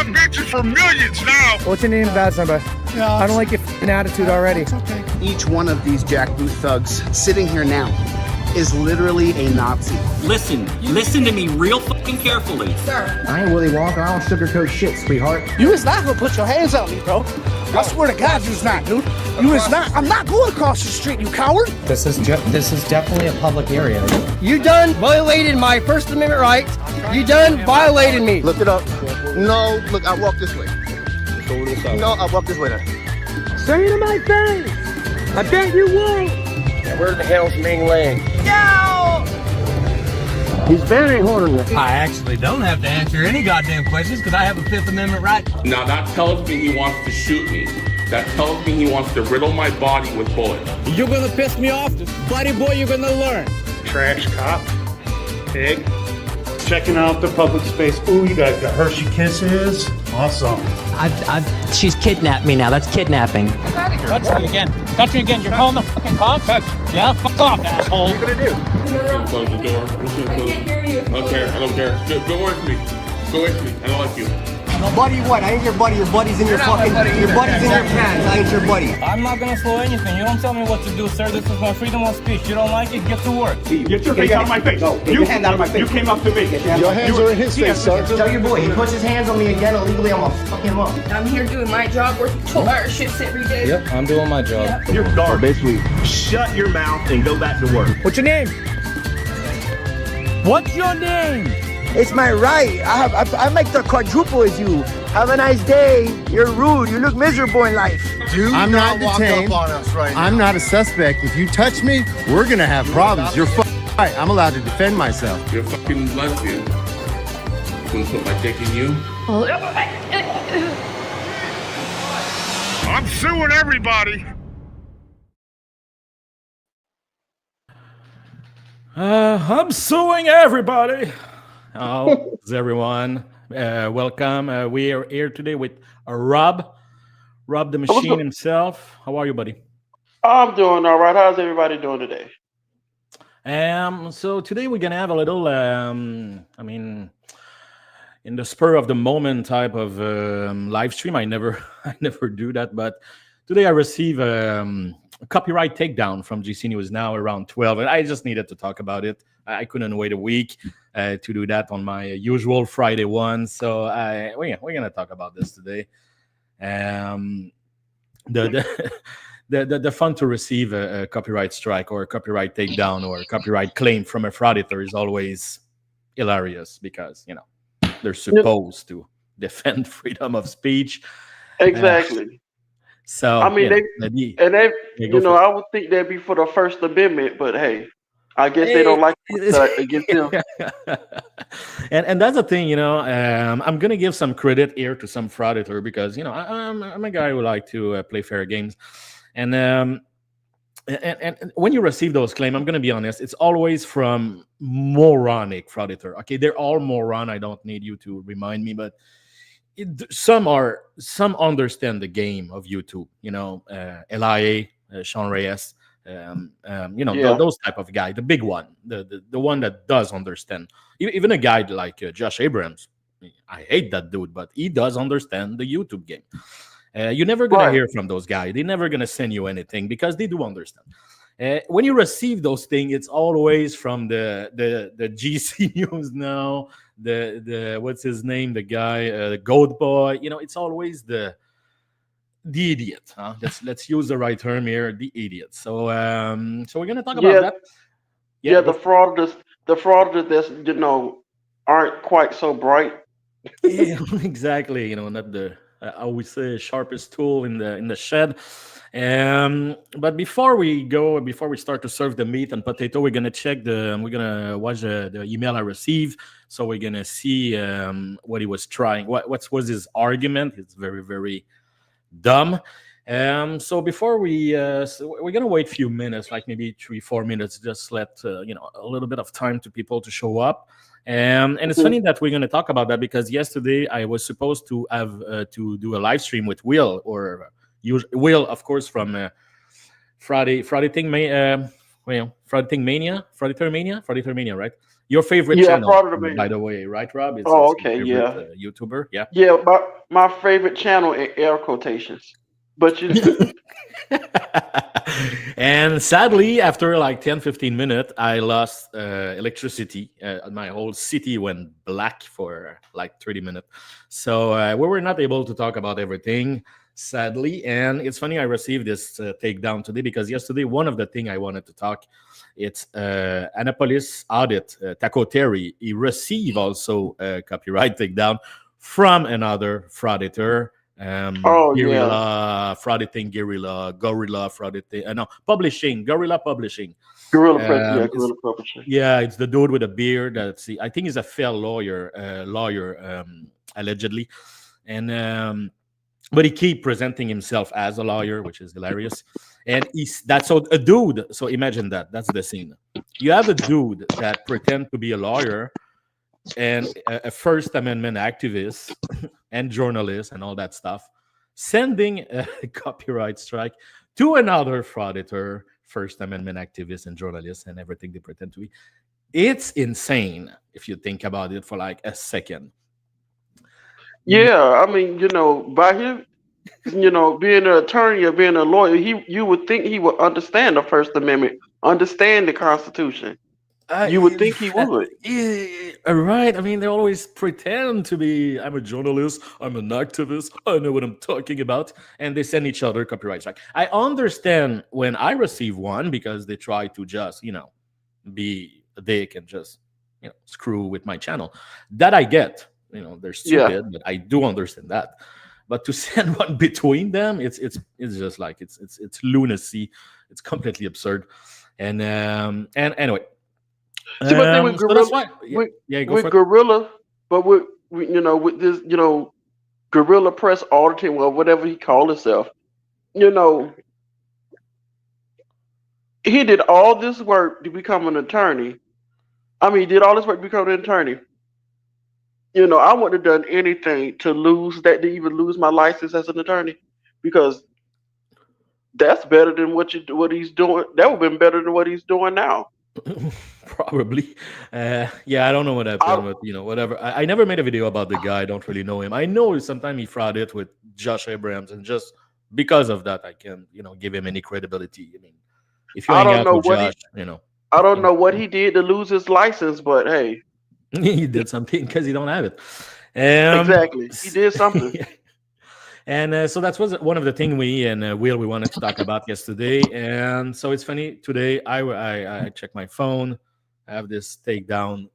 got bitches for millions now. What's your name, bad number? Yeah, I don't like your f***ing attitude already. It's okay. Each one of these jackboot thugs sitting here now is literally a Nazi. Listen to me real fucking carefully. Sir. I ain't Willy Wonka. I don't sugarcoat shit, sweetheart. You is not gonna put your hands on me, bro. I swear to God, you's not, dude. You is not. I'm not going across the street, you coward. This is definitely a public area. You done violated my First Amendment rights. You done violated me. Look it up. No, look, I walk this way. No, I walk this way then. Say it to my face. I bet you won't. Yeah, where the hell's Ming Ling? He's very horny. I actually don't have to answer any goddamn questions because I have a Fifth Amendment right. Now that tells me he wants to shoot me. That tells me he wants to riddle my body with bullets. You're gonna piss me off? Buddy boy, you're gonna learn. Trash cop, pig, checking out the public space. Ooh, you got the Hershey Kisses. Awesome. She's kidnapped me now. That's kidnapping. Touch me again. Touch me again. You're calling the fucking cops? Yeah, fuck off, asshole. What are you gonna do? I'm gonna close the door. I'm just gonna close it. I don't care. Go with me. Go with me. I don't like you. Buddy what? I ain't your buddy. Your buddy's in your fucking... Your buddy's in your pants. I ain't your buddy. I'm not gonna slow anything. You don't tell me what to do, sir. This is my freedom of speech. You don't like it? Get to work. Get your face out of my face. No, get your hand out of my face. You came up to me. Your hands are in his face, sir. Tell your boy, he puts his hands on me again illegally, I'm gonna fuck him up. I'm here doing my job, working 12-hour shifts every day. Yep, I'm doing my job. You're dark. Basically, shut your mouth and go back to work. What's your name? What's your name? It's my right. I make the quadruple as you. Have a nice day. You're rude. You look miserable in life. I'm not detained. I'm not a suspect. If you touch me, we're gonna have problems. You're right. I'm allowed to defend myself. You're a fucking lesbian. Gonna put my dick in you? I'm suing everybody. I'm suing everybody. How is everyone? Welcome. We are here today with Rob the Machine himself. How are you, buddy? I'm doing all right. How's everybody doing today? So today we're gonna have a little, in the spur of the moment type of live stream. I never do that, but today I receive a copyright takedown from GC News Now around 12, and I just needed to talk about it. I couldn't wait a week to do that on my usual Friday one. So we're gonna talk about this today. The fun to receive a copyright strike or a copyright takedown or a copyright claim from a frauditor is always hilarious because they're supposed to defend freedom of speech. Exactly. So I mean, I would think that'd be for the First Amendment, but hey. I guess they don't like it against them. and that's the thing, I'm gonna give some credit here to some frauditor because I'm a guy who like to play fair games, and when you receive those claims, I'm gonna be honest, it's always from moronic frauditor. Okay, they're all moron. I don't need you to remind me, but some understand the game of YouTube. LIA, Sean Reyes. Those type of guy, the big one, the one that does understand. Even a guy like Josh Abrams, I hate that dude, but he does understand the YouTube game. You're never gonna hear from those guys. They're never gonna send you anything because they do understand. When you receive those things, it's always from the GC News Now, the what's his name, the guy, the Goat Boy. It's always the idiot. Let's use the right term here, the idiot. So we're gonna talk about that. Yeah, the fraudsters that's aren't quite so bright. Yeah, exactly. Not the I always say sharpest tool in the shed. But before we start to serve the meat and potato, we're gonna watch the email I received. So we're gonna see what he was trying. What was his argument? It's very, very dumb. So before we're gonna wait a few minutes, like maybe 3-4 minutes, just let a little bit of time to people to show up. And it's funny that we're gonna talk about that because yesterday I was supposed to have to do a live stream with Will, Will, of course, from Friday Thing Mania, right? Your favorite Yeah, channel, Fraud of the by Man. the way, right, Rob? It's Oh, your okay, favorite, yeah. YouTuber, yeah. Yeah, my favorite channel in air quotations. But you And sadly, after like 10-15 minutes, I lost electricity. My whole city went black for like 30 minutes. So we were not able to talk about everything, sadly. And it's funny, I received this takedown today because yesterday, one of the things I wanted to talk, it's Annapolis audit, Taco Terry. He received also a copyright takedown from another frauditor. Oh, yeah. Guerrilla frauditing, Gorilla frauditing, no, publishing, Gorilla Publishing. Gorilla Press, yeah, It's- Gorilla Publishing. Yeah, it's the dude with a beard. I think he's a fair lawyer, allegedly, and but he keep presenting himself as a lawyer, which is hilarious. And that's so a dude. So imagine that. That's the scene. You have a dude that pretend to be a lawyer and a First Amendment activist and journalist and all that stuff, sending a copyright strike to another frauditor, First Amendment activist and journalist and everything they pretend to be. It's insane if you think about it for like a second. Yeah, I mean, by him, being an attorney or being a lawyer, you would think he would understand the First Amendment, understand the Constitution. You would think he would. Right. I mean, they always pretend to be, I'm a journalist, I'm an activist, I know what I'm talking about. And they send each other copyright strike. I understand when I receive one because they try to just, be a dick and just, screw with my channel. That I get. They're stupid, but I do understand that. But to send one between them, it's just like it's lunacy. It's completely absurd. And anyway. See, but then with So Gorilla, that's why, go with for it. Gorilla, but with this, Gorilla Press auditing, or whatever he called himself, he did all this work to become an attorney. I mean, he did all this work to become an attorney. I wouldn't have done anything to even lose my license as an attorney, because that's better than what he's doing. That would have been better than what he's doing now. Probably. I don't know what happened, but whatever. I never made a video about the guy. I don't really know him. I know sometimes he frauded with Josh Abrams, and just because of that, I can give him any credibility. I mean, if you hang out with Josh, I don't know what he did to lose his license, but hey, he did something because he don't have it. Exactly, he did something. And so that was one of the things we wanted to talk about yesterday. And so it's funny today. I checked my phone. I have this takedown.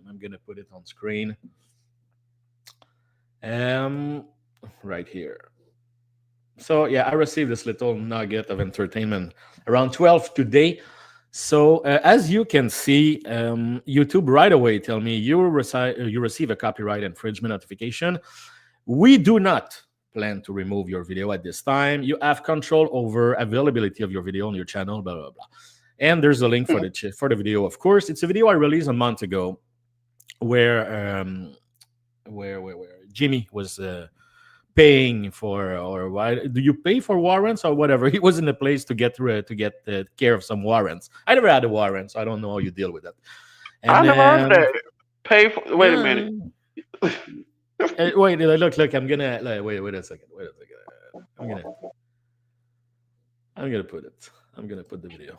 I'm gonna put it on screen. Right here. So I received this little nugget of entertainment around 12 today. So as you can see, YouTube right away tell me you receive a copyright infringement notification. We do not plan to remove your video at this time. You have control over availability of your video on your channel, blah, blah, blah. And there's a link for the video, of course. It's a video I released a month ago where Jimmy was paying for, or why do you pay for warrants or whatever? He was in a place to get care of some warrants. I never had a warrant, so I don't know how you deal with that. And, I never heard that. Pay for. Wait a minute. Wait, look. I'm gonna wait a second. I'm gonna put it. I'm gonna put the video.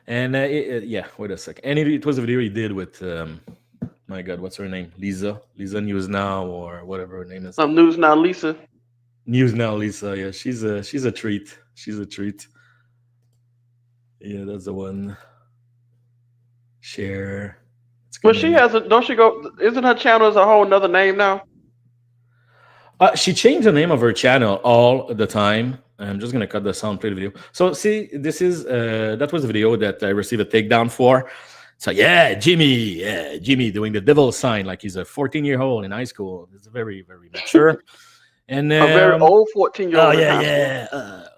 And wait a second. And it was a video he did with my God, what's her name? Lisa News Now, or whatever her name is. News Now Lisa. News Now Lisa. Yeah, she's a treat. She's a treat. Yeah, that's the one. Share. Well, she has a. Don't she go? Isn't her channel a whole another name now? She changed the name of her channel all the time. I'm just gonna cut the sound, play the video. So see, this is that was a video that I received a takedown for. So Jimmy doing the devil sign like he's a 14-year-old in high school. It's very, very mature. And a very old 14-year-old.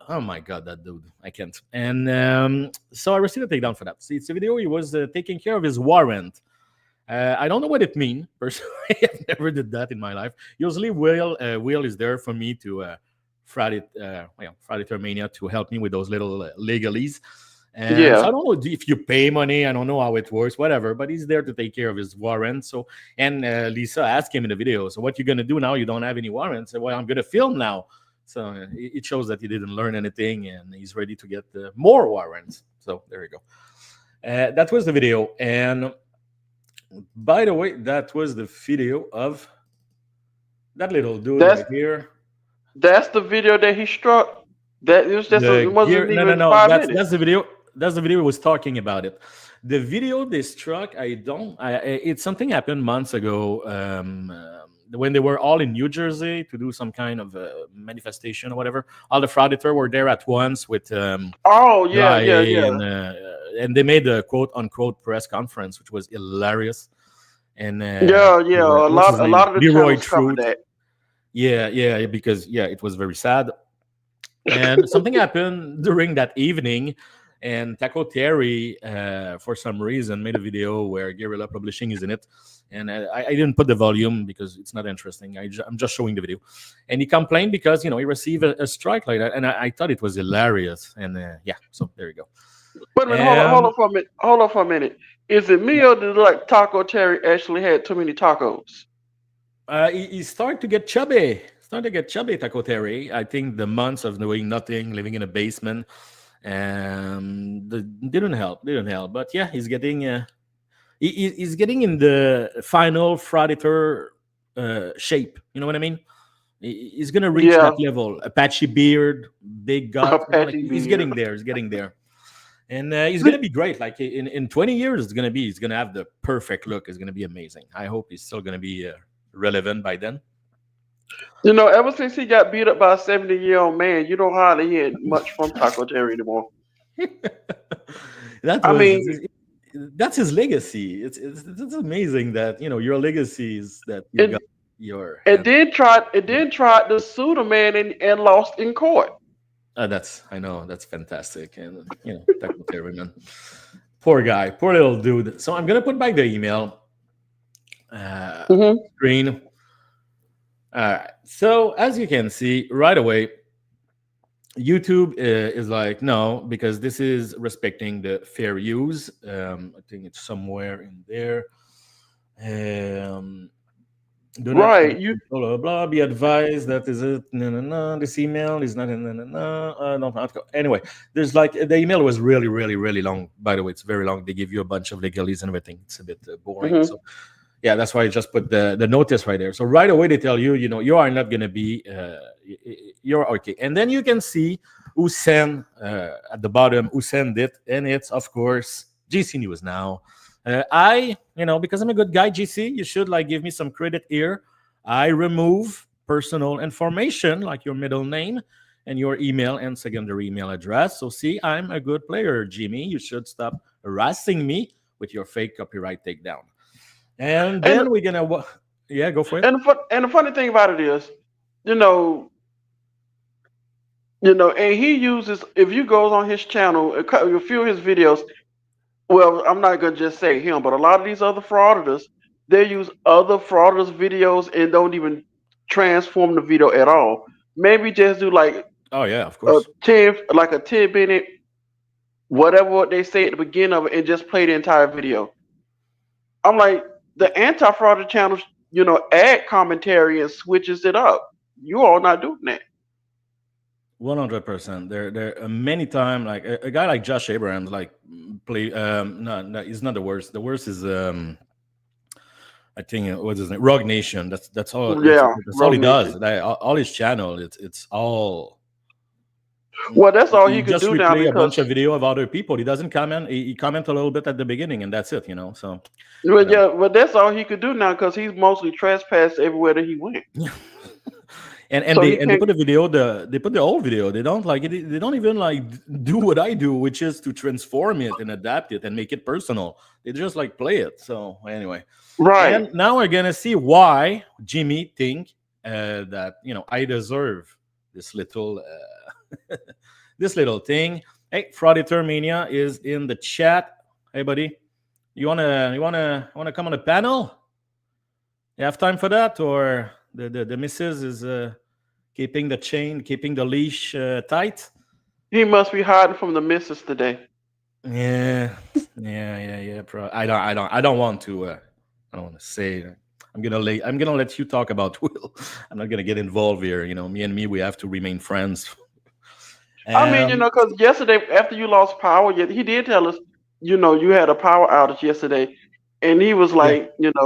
Oh my God, that dude! I can't. And so I received a takedown for that. See, it's a video he was taking care of his warrant. I don't know what it means. Personally, I've never did that in my life. Usually, Will is there for me to Frauditor Mania to help me with those little legalese. And Yeah. so I don't know if you pay money. I don't know how it works, whatever. But he's there to take care of his warrant. So, and Lisa asked him in the video, so what you gonna do now? You don't have any warrants. So, well, I'm gonna film now. So it shows that he didn't learn anything, and he's ready to get more warrants. So there you go. That was the video. And by the way, that was the video of that little dude right here. That's the video that he struck. That it was just it wasn't even no. 5 That's minutes. the video. That's the video he was talking about it. The video they struck, it's something happened months ago when they were all in New Jersey to do some kind of manifestation or whatever. All the frauditors were there at once with yeah. And they made a quote unquote press conference, which was hilarious. And A lot of the Leroy channels covered Truth. that. Yeah, because it was very sad. And something happened during that evening, and Taco Terry, for some reason, made a video where Guerrilla Publishing is in it. And I didn't put the volume because it's not interesting. I'm just showing the video. And he complained because, he received a strike like that. And I thought it was hilarious. And so there you go. Wait a minute, hold on for a minute. Is it me or did like Taco Terry actually had too many tacos? He started to get chubby. Taco Terry. I think the months of doing nothing, living in a basement, didn't help. But yeah, he's getting he's getting in the final frauditor shape. You know what I mean? He's gonna reach that level. Apache beard, big gut. He's getting there. And he's gonna be great. Like in 20 years, he's gonna have the perfect look. It's gonna be amazing. I hope he's still gonna be relevant by then. Ever since he got beat up by a 70-year-old man, you don't hardly hear much from Taco Terry anymore. That's his legacy. It's amazing that your legacy is that you got your. It then tried to sue the man and lost in court. That's fantastic, and Taco Terry, man, poor guy, poor little dude. So I'm gonna put back the email screen. All right. So as you can see right away, YouTube is like, no, because this is respecting the fair use. I think it's somewhere in there. Right. You blah, blah, blah. Be advised that is it. No. This email is not in. No. Anyway, there's like the email was really, really, really long. By the way, it's very long. They give you a bunch of legalese and everything. It's a bit boring. So. Yeah, that's why I just put the notice right there. So right away they tell you, you are not going to be, you're okay. And then you can see who sent at the bottom, who sent it. And it's, of course, GC News Now. Because I'm a good guy, GC, you should give me some credit here. I remove personal information like your middle name and your email and secondary email address. So see, I'm a good player, Jimmy. You should stop harassing me with your fake copyright takedown. And then we're gonna, go for it. And the funny thing about it is, and he uses, if you go on his channel, a few of his videos. Well, I'm not gonna just say him, but a lot of these other frauditors, they use other frauditors' videos and don't even transform the video at all. Maybe just do of course, a 10-minute, whatever what they say at the beginning of it, and just play the entire video. I'm like, the anti-fraud channels, add commentary and switches it up. You all not doing that. 100%. There many times, like a guy like Josh Abrams, play. No, he's not the worst. The worst is I think what's his name? Rogue Nation. That's all. Yeah, that's all he does. All his channel. It's all. Well, that's all he could just do now. Replay a bunch of video of other people. He doesn't comment. He comments a little bit at the beginning, and that's it. So. But that's all he could do now because he's mostly trespassed everywhere that he went. And they put a video. They put the old video. They don't it. They don't even do what I do, which is to transform it and adapt it and make it personal. They just play it. So anyway, right. And now we're gonna see why Jimmy think that I deserve this little. This little thing. Hey, Frauditor Mania is in the chat. Hey, buddy, you wanna come on the panel? You have time for that, or the missus is keeping the leash tight? He must be hiding from the missus today. Yeah. I don't want to. I don't want to say. I'm gonna let you talk about Will. I'm not gonna get involved here. You know, me, we have to remain friends. I mean, because yesterday after you lost power, he did tell us, you had a power outage yesterday, and he was like, that's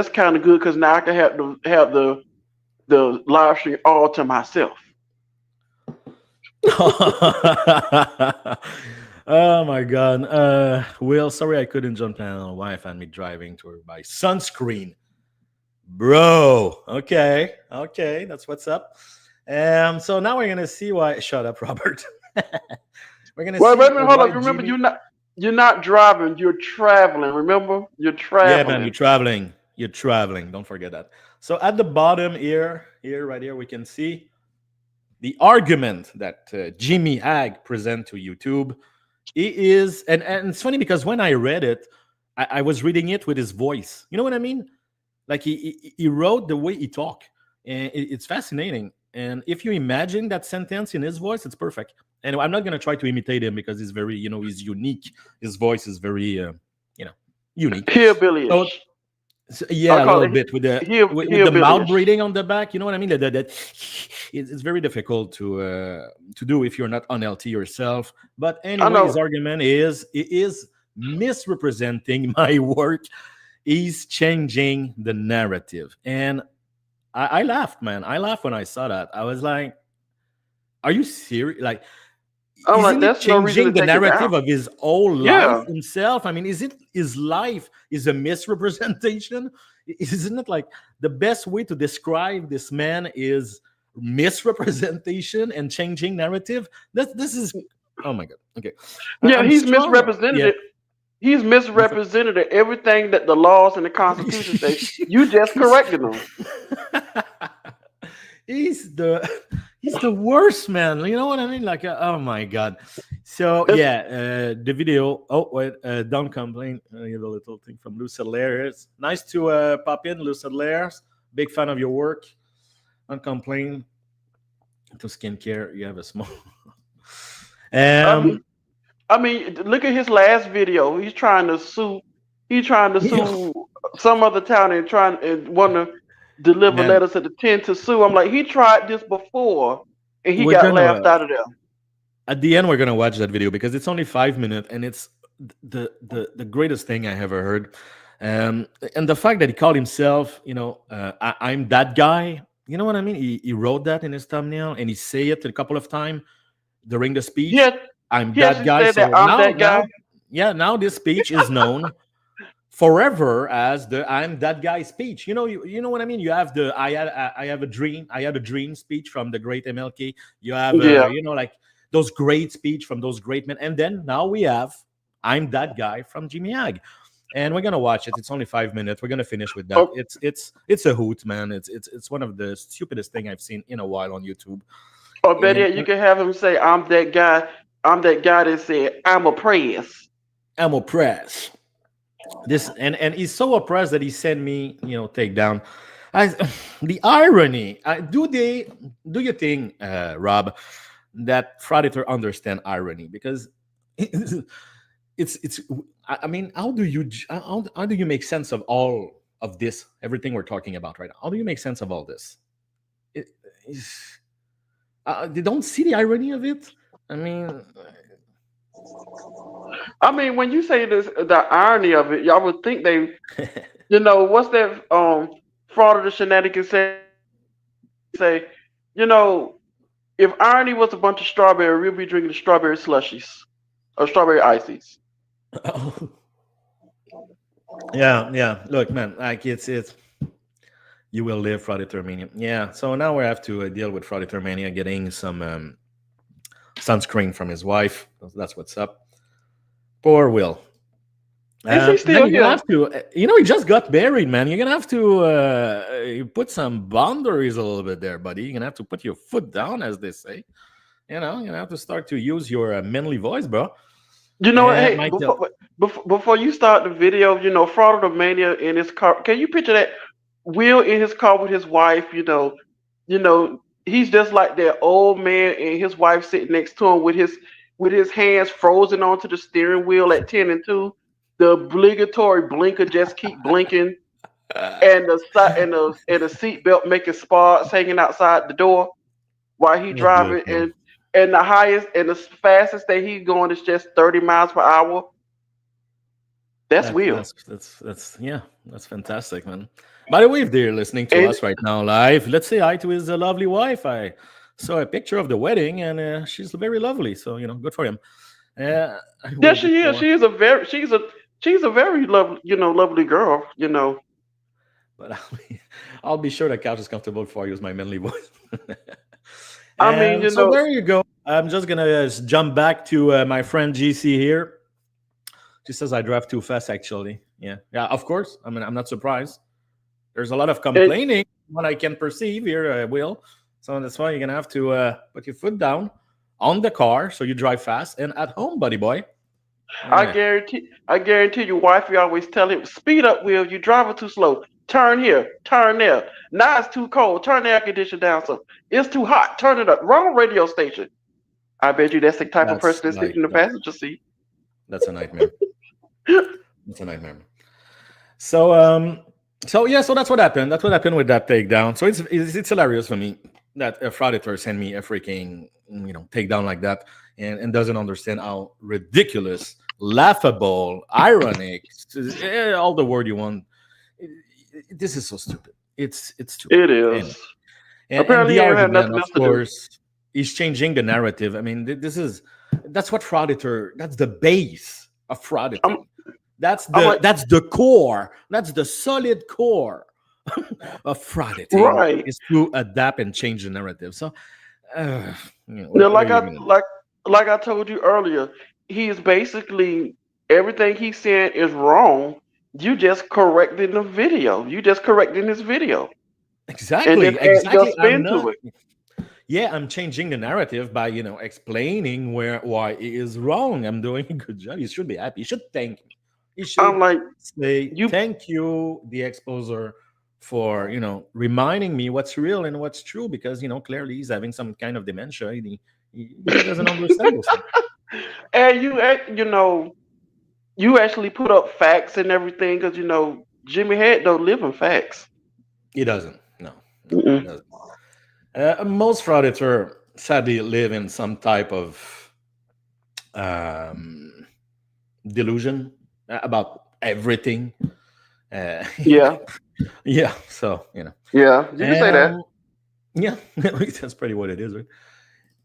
kind of good because now I can have the live stream all to myself. Oh my god. Will, sorry I couldn't jump in on wife and me driving to her by sunscreen. Bro. Okay, that's what's up. So now we're gonna see why. Shut up, Robert. We're gonna wait a minute, hold on. on. Remember, you're not driving, you're traveling. Remember? You're traveling. Yeah, man, you're traveling. Don't forget that. So at the bottom here, right here, we can see the argument that Jimmy Ag present to YouTube. He is, and it's funny because when I read it, I was reading it with his voice. You know what I mean? Like he wrote the way he talk, and it's fascinating. And if you imagine that sentence in his voice, it's perfect. And I'm not going to try to imitate him because he's very, he's unique. His voice is very, unique. Hillbilly. So, yeah, a little bit with the mouth breathing on the back. You know what I mean? That it's very difficult to do if you're not unhealthy yourself. But anyway, his argument is it is misrepresenting my work. He's changing the narrative, and I laughed, man. I laughed when I saw that. I was like, "Are you serious?" Like, isn't it changing the narrative of his whole life himself? I mean, is it his life is a misrepresentation? Isn't it like the best way to describe this man is misrepresentation and changing narrative? This is, oh my god. Okay. Yeah, he's misrepresented it. He's misrepresented everything that the laws and the Constitution say. You just corrected him. He's the worst, man. You know what I mean? Like, oh my god. So yeah, the video. Oh wait, don't complain. I get a little thing from Lucid Lairs. Nice to pop in, Lucid Lairs. Big fan of your work. Don't complain. To skincare, you have a small. I mean, look at his last video. He's trying to sue. He's trying to sue some other town and want to deliver letters to the 10 to sue. I'm like, he tried this before and he got laughed out of there. At the end, we're gonna watch that video because it's only 5 minutes and it's the greatest thing I ever heard. And the fact that he called himself, I'm that guy. You know what I mean? He wrote that in his thumbnail and he say it a couple of times during the speech. Yeah. I'm that guy. So now this speech is known forever as the "I'm that guy" speech. You know what I mean. You have the I have a dream speech from the great MLK. You have like those great speech from those great men, and then now we have "I'm that guy" from Jimmy Ag, and we're gonna watch it. It's only 5 minutes. We're gonna finish with that. Oh. It's a hoot, man. It's one of the stupidest thing I've seen in a while on YouTube. Or better yet, you can have him say, "I'm that guy." I'm that guy that said, "I'm oppressed." I'm oppressed. This and he's so oppressed that he sent me, take down. The irony. Do you think, Rob, that Frauditor understand irony? Because it's. I mean, how do you make sense of all of this? Everything we're talking about right now. How do you make sense of all this? They don't see the irony of it. I mean, when you say this, the irony of it, y'all would think they, what's that? Fraud of the shenanigans say, if irony was a bunch of strawberry, we'll be drinking strawberry slushies or strawberry ices. Yeah. Look, man, like it's. You will live, Frauditor Mania. Yeah. So now we have to deal with Frauditor Mania getting some. Sunscreen from his wife. That's what's up. Poor Will. Is he still here? Have to, he just got married, man. You're gonna have to put some boundaries a little bit there, buddy. You're gonna have to put your foot down, as they say. You're gonna have to start to use your manly voice, bro. Hey, before you start the video, Fraud of the Mania in his car. Can you picture that? Will in his car with his wife. He's just like that old man and his wife sitting next to him with with his hands frozen onto the steering wheel at 10 and 2. The obligatory blinker just keep blinking, and the seatbelt making sparks hanging outside the door while he driving, and the highest and the fastest that he's going is just 30 miles per hour. That's weird. That's fantastic, man. By the way, if they're listening to us right now live, let's say hi to his lovely wife. I saw a picture of the wedding, and she's very lovely. So good for him. Yeah, she is. She's a very lovely, lovely girl. But I'll be sure the couch is comfortable for you. Is my manly voice. I mean, so there you go. I'm just gonna jump back to my friend GC here. She says I drive too fast. Actually, yeah. Of course. I mean, I'm not surprised. There's a lot of complaining, what I can perceive here, Will. So that's why you're gonna have to put your foot down on the car so you drive fast and at home, buddy boy. Yeah. I guarantee your wife, you always tell him, speed up, Will, you're driving too slow. Turn here, turn there. Now it's too cold. Turn the air conditioner down some. It's too hot. Turn it up. Wrong radio station. I bet you that's the type of person that's sitting in the passenger seat. That's a nightmare. It's a nightmare. So so that's what happened. That's what happened with that takedown. So it's hilarious for me that a frauditor sent me a freaking takedown like that and doesn't understand how ridiculous, laughable, ironic, all the word you want. This is so stupid. It's stupid. It is. And apparently, the argument, of course, is changing the narrative. I mean, that's what frauditor. That's the base of frauditor. That's the core. That's the solid core of frauditor. Right. Is to adapt and change the narrative. So, like I told you earlier, he is basically everything he's saying is wrong. You just correcting the video. You just correcting his video. Exactly. Exactly. I'm changing the narrative by explaining why it is wrong. I'm doing a good job. You should be happy. You should thank me. You should say thank you, the exposer, for reminding me what's real and what's true, because clearly he's having some kind of dementia. He doesn't understand this. And you actually put up facts and everything, because Jimmy Head don't live in facts. He doesn't. No. He doesn't. Most frauditors sadly live in some type of delusion about everything. Yeah. So Yeah, you can say that. Yeah, that's pretty what it is, right?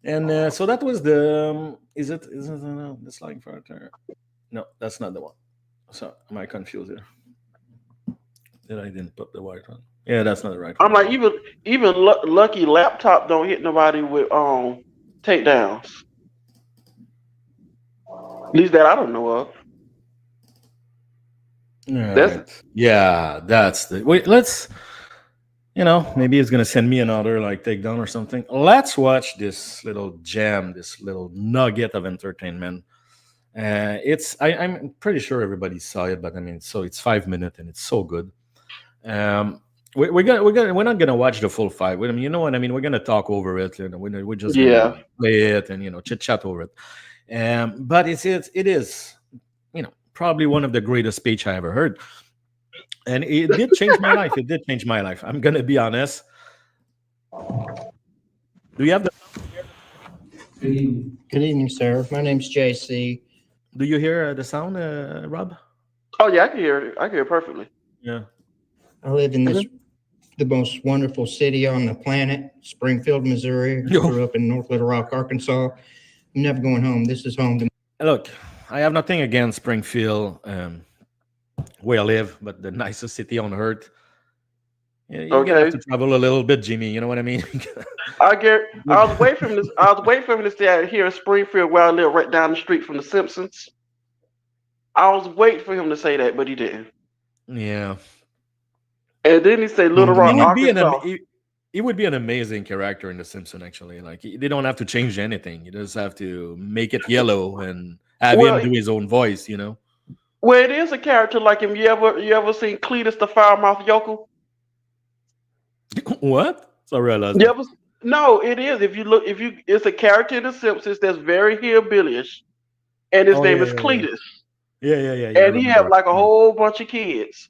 And so that was the. Is it the sliding frauditor? No, that's not the one. So am I confused here? That I didn't put the right one. Yeah, that's not the right one. I'm like, even Lucky Laptop don't hit nobody with takedowns. At least that I don't know of. Yeah, that's the wait. Let's, maybe it's gonna send me another takedown or something. Let's watch this little gem, this little nugget of entertainment. I'm pretty sure everybody saw it, but so it's 5 minutes and it's so good. We're not gonna watch the full fight. You know what I mean? We're gonna talk over it. We're just gonna play it and chit chat over it. But it is probably one of the greatest speech I ever heard, and it did change my life. It did change my life. I'm gonna be honest. Do you have the? Good evening, sir. My name's JC. Do you hear the sound, Rob? Oh yeah, I can hear it. I can hear it perfectly. Yeah. I live in the most wonderful city on the planet, Springfield, Missouri. I grew up in North Little Rock, Arkansas. I'm never going home. This is home to me. Look, I have nothing against Springfield, where I live, but the nicest city on earth. You have to travel a little bit, Jimmy. You know what I mean? I was waiting for him to stay here in Springfield, where I live, right down the street from The Simpsons. I was waiting for him to say that, but he didn't. Yeah. And then he said Little Rock, Arkansas. He would be an amazing character in The Simpsons, actually. They don't have to change anything. You just have to make it yellow and have him do his own voice, Well, it is a character like him. You ever seen Cletus the Firemouth Yokel? What? Sorry, I lost No, it is. If you look, it's a character in The Simpsons that's very hillbillyish, and his name is Cletus. Yeah. And he have like a whole bunch of kids.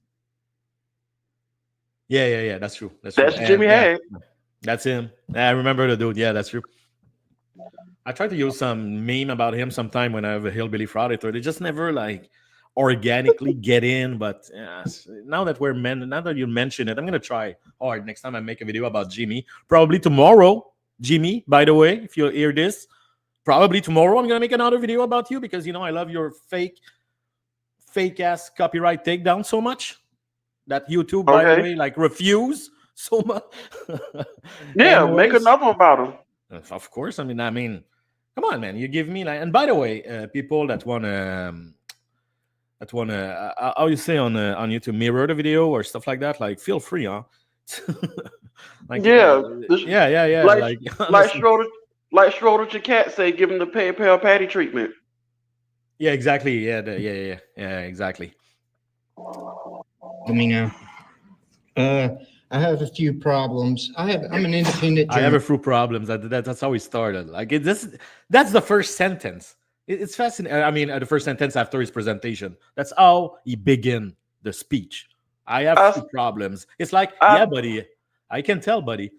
Yeah. That's true. That's Jimmy Hag. That's him. I remember the dude. Yeah, that's true. I tried to use some meme about him sometime when I have a Hillbilly Frauditor. They just never like organically get in. But now that you mention it, I'm gonna try hard next time I make a video about Jimmy. Probably tomorrow, Jimmy. By the way, if you hear this, probably tomorrow I'm gonna make another video about you because I love your fake ass copyright takedown so much that YouTube, by the way, like refuse so much. Yeah, make another one about him. Of course. I mean, come on, man. You give me like. And by the way, people that wanna how you say on YouTube, mirror the video or stuff like that, like feel free, huh? Like, yeah. Like Schroeder your cat say, give him the PayPal Patty treatment. Yeah, exactly. Yeah, exactly. Let me know. I have a few problems. I'm an independent. I have a few problems. That's how we started. Like that's the first sentence. It's fascinating. I mean, the first sentence after his presentation. That's how he began the speech. I have a few problems. It's like, yeah, buddy. I can tell, buddy.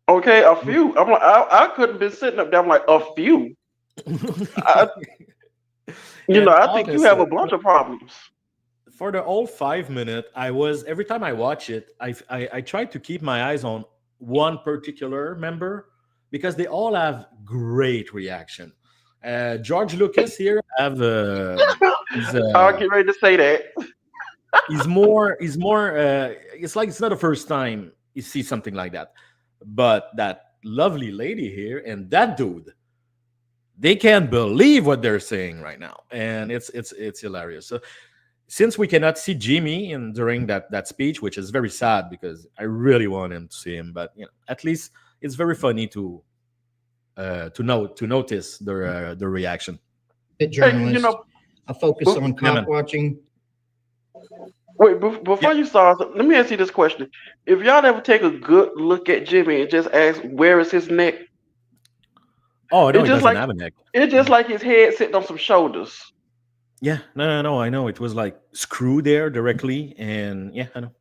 Okay, a few. I'm like, I couldn't be sitting up there. I'm like, a few. I think you have a bunch of problems. For the whole 5 minutes, every time I watch it, I try to keep my eyes on one particular member because they all have great reaction. George Lucas here I'll get ready to say that. He's more. It's like it's not the first time you see something like that, but that lovely lady here and that dude, they can't believe what they're saying right now, and it's hilarious. So, since we cannot see Jimmy during that speech, which is very sad because I really want him to see him, but at least it's very funny to notice the reaction. Journalist, I focus on cop watching. Wait, before you start, let me ask you this question: if y'all ever take a good look at Jimmy and just ask where is his neck? Oh, no, he doesn't have a neck. It's just like his head sitting on some shoulders. Yeah, no, I know. It was like screwed there directly, and yeah, I know.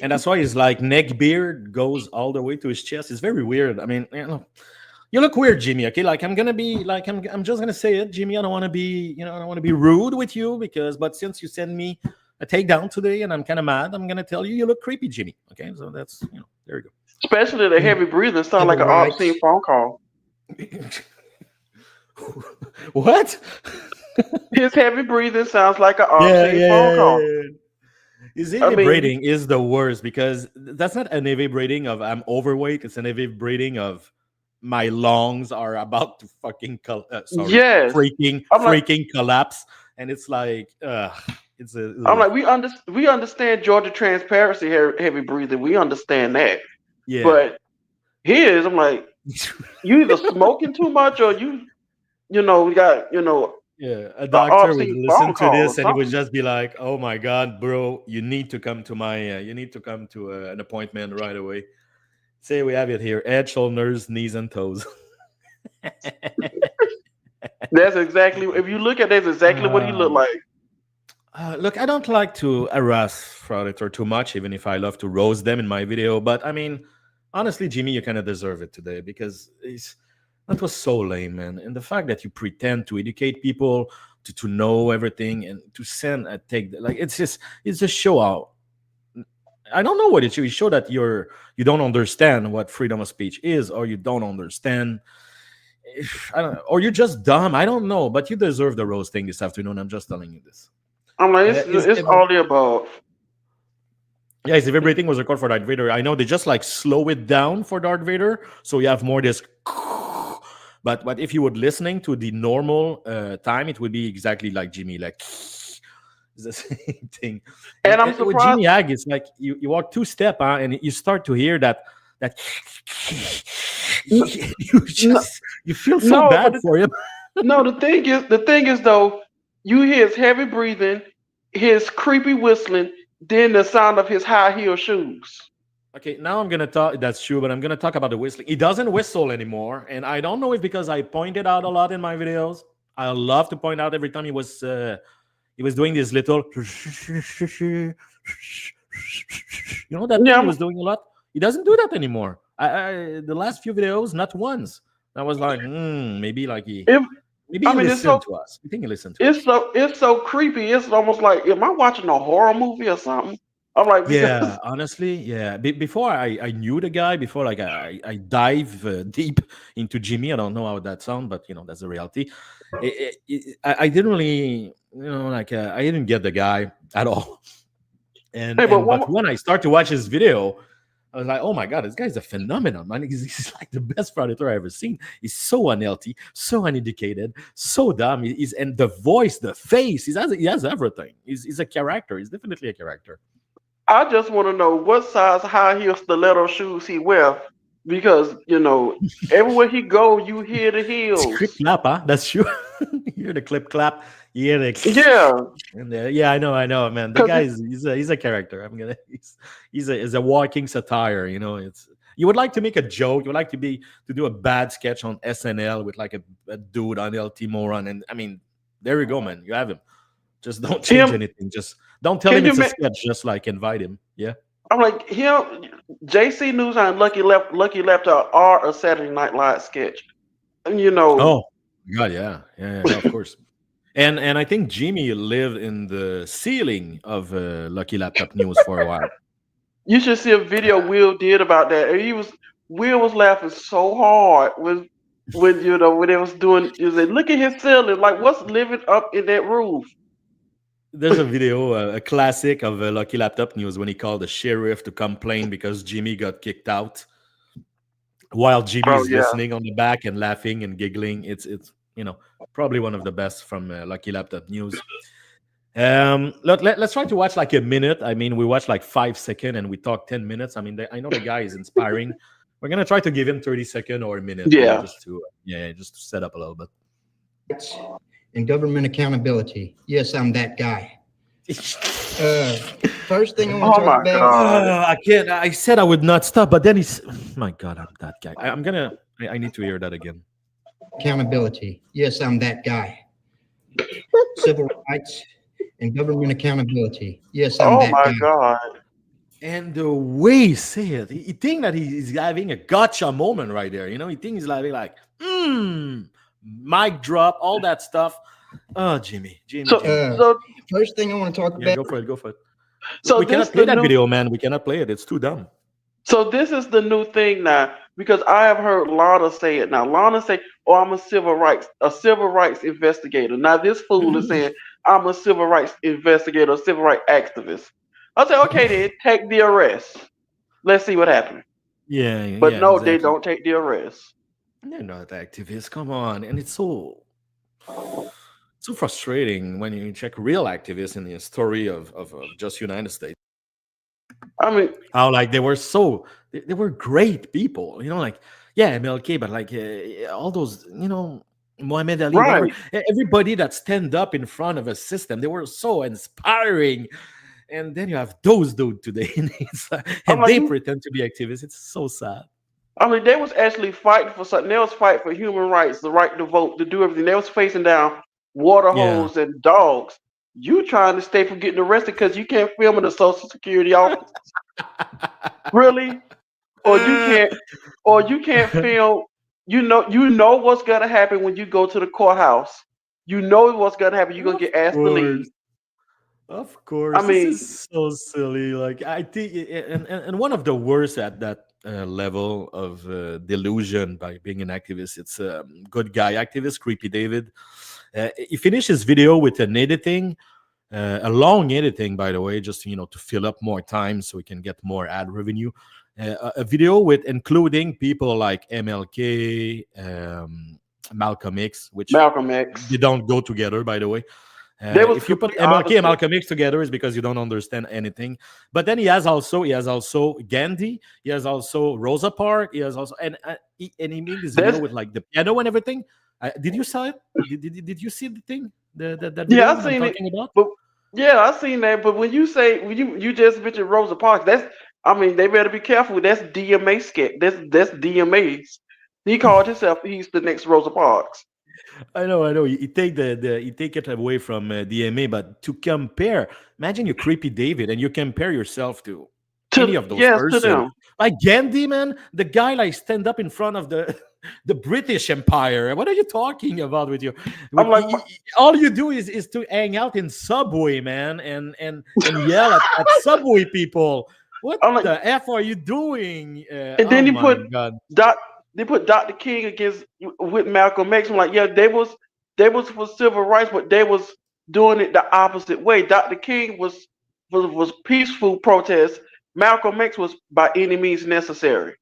And that's why his like neck beard goes all the way to his chest. It's very weird. I mean, you look weird, Jimmy. Okay, like I'm just gonna say it, Jimmy. I don't want to be, I don't want to be rude with you but since you send me a takedown today, and I'm kind of mad, I'm gonna tell you look creepy, Jimmy. Okay, so that's there you go. Especially the heavy breathing sound like an obscene phone call. What? His heavy breathing sounds like an obscene phone call. His heavy breathing is the worst because that's not an heavy breathing of I'm overweight. It's an heavy breathing of my lungs are about to fucking freaking collapse, and it's like I'm like we understand Georgia transparency heavy breathing. We understand that. Yeah. But his, I'm like, you either smoking too much or you got Yeah, a doctor would listen to this and he would just be like, "Oh my God, bro, you need to come to an appointment right away." Say we have it here: head, shoulders, knees, and toes. That's exactly. If you look at that's exactly what he looked like. Look, I don't like to harass Frauditor too much, even if I love to roast them in my video. But I mean, honestly, Jimmy, you kind of deserve it today because that was so lame, man. And the fact that you pretend to educate people, to know everything, and to send a take, like it's just show out. I don't know what it shows. You show that you don't understand what freedom of speech is, or you don't understand. I don't know, or you're just dumb. I don't know, but you deserve the roasting this afternoon. I'm just telling you this. I'm like, it's all the above. Yeah, if everything was recorded for Darth Vader, I know they just like slow it down for Darth Vader, so you have more this. But if you were listening to the normal time, it would be exactly like Jimmy, like it's the same thing. And I'm surprised. With Jimmy Hag, it's like you walk two steps, and you start to hear that you feel so bad for him. No, the thing is though, you hear his heavy breathing, his creepy whistling, then the sound of his high heel shoes. Okay, now I'm gonna talk. That's true, but I'm gonna talk about the whistling. He doesn't whistle anymore, and I don't know if because I pointed out a lot in my videos. I love to point out every time he was doing this little, you know, that thing he was doing a lot. He doesn't do that anymore. The last few videos, not once. I was like, maybe like maybe he listened to us. I think he listened to us. It's so creepy. It's almost like, am I watching a horror movie or something? I'm like, yeah, honestly, yeah. Before I knew the guy, before like I dive deep into Jimmy. I don't know how that sounds, but you know that's the reality. I didn't really, you know, like I didn't get the guy at all. But when I start to watch his video, I was like, oh my god, this guy's a phenomenon, man. He's like the best Predator I've ever seen. He's so unhealthy, so uneducated, so dumb. And the voice, the face, he has everything. He's a character. He's definitely a character. I just want to know what size high heel stiletto shoes he wear, because you know everywhere he go, you hear the heels. It's clip clap, huh? That's true. You hear the clip clap. You hear the And yeah, I know, man. The guy he's a character. He's a walking satire. You know, you would like to make a joke. You would like to do a bad sketch on SNL with like a dude on LT Moron, and I mean, there you go, man. You have him. Just don't change anything. Just don't tell him it's a sketch. Just like invite him. Yeah. I'm like JC News and Lucky Left are a Saturday Night Live sketch. And you know. Oh God, yeah, of course. And I think Jimmy lived in the ceiling of Lucky Laptop News for a while. You should see a video Will did about that. And Will was laughing so hard when they was doing. He said, "Look at his ceiling. Like what's living up in that roof?" There's a video, a classic of Lucky Laptop News when he called the sheriff to complain because Jimmy got kicked out, while Jimmy's listening on the back and laughing and giggling. It's you know, probably one of the best from Lucky Laptop News. Let's try to watch like a minute. I mean, we watch like 5 seconds and we talk 10 minutes. I mean, I know the guy is inspiring. We're gonna try to give him 30 seconds or a minute. Just to set up a little bit. And government accountability. Yes, I'm that guy. First thing I want to talk about. I can't. I said I would not stop, but then my God, I'm that guy. I need to hear that again. Accountability. Yes, I'm that guy. Civil rights and government accountability. Yes, I'm that guy. Oh my God. And the way he say it, he think that he's having a gotcha moment right there. You know, he thinks he's having like, mic drop, all that stuff. Oh, Jimmy. So first thing I want to talk about. Go for it. So we cannot play that video, man. We cannot play it. It's too dumb. So this is the new thing now, because I have heard Lana say it now. Lana say, "Oh, I'm a civil rights investigator." Now this fool is saying, "I'm a civil rights investigator, a civil rights activist." I say, "Okay, then take the arrest. Let's see what happens." Yeah. But no, exactly. They don't take the arrest. They're not activists. Come on, and it's so frustrating when you check real activists in the story of just United States. I mean, how like they were great people, you know, like MLK, but like all those, you know, Muhammad Ali, right. Everybody that stand up in front of a system, they were so inspiring. And then you have those dudes today, and they pretend to be activists. It's so sad. I mean, they was actually fighting for something. They was fighting for human rights, the right to vote, to do everything. They was facing down water holes and dogs. You trying to stay from getting arrested because you can't film in a Social Security office? Really? Or you can't film. You know what's gonna happen when you go to the courthouse. You know what's gonna happen. You're gonna get asked to leave. Of course. I mean, this is so silly. Like I think, and one of the worst at that level of delusion by being an activist, it's a good guy activist, Creepy David. He finished his video with an editing, a long editing, by the way, just to fill up more time so we can get more ad revenue. A video with including people like MLK, Malcolm X, they don't go together, by the way. If you put MLK and Malcolm X together, it's because you don't understand anything. But then he has also Gandhi, he has also Rosa Parks, he has also and he made this video with like the piano and everything. Did you saw it? Did you see the thing? That video I've seen it. But, I seen that. But when you just mentioned Rosa Parks, I mean, they better be careful. That's DMA skit. That's DMA's. He called himself. He's the next Rosa Parks. I know. You take you take it away from DMA, but to compare, imagine you creepy David and you compare yourself to any of those persons. To them. Like Gandhi, man, the guy like stand up in front of the British Empire. What are you talking about with you? I'm like, all you do is to hang out in Subway, man, and yell at Subway people. What the F are you doing? And then they put Dr. King against with Malcolm X. I'm like, yeah, they was for civil rights, but they was doing it the opposite way. Dr. King was peaceful protest. Malcolm X was by any means necessary.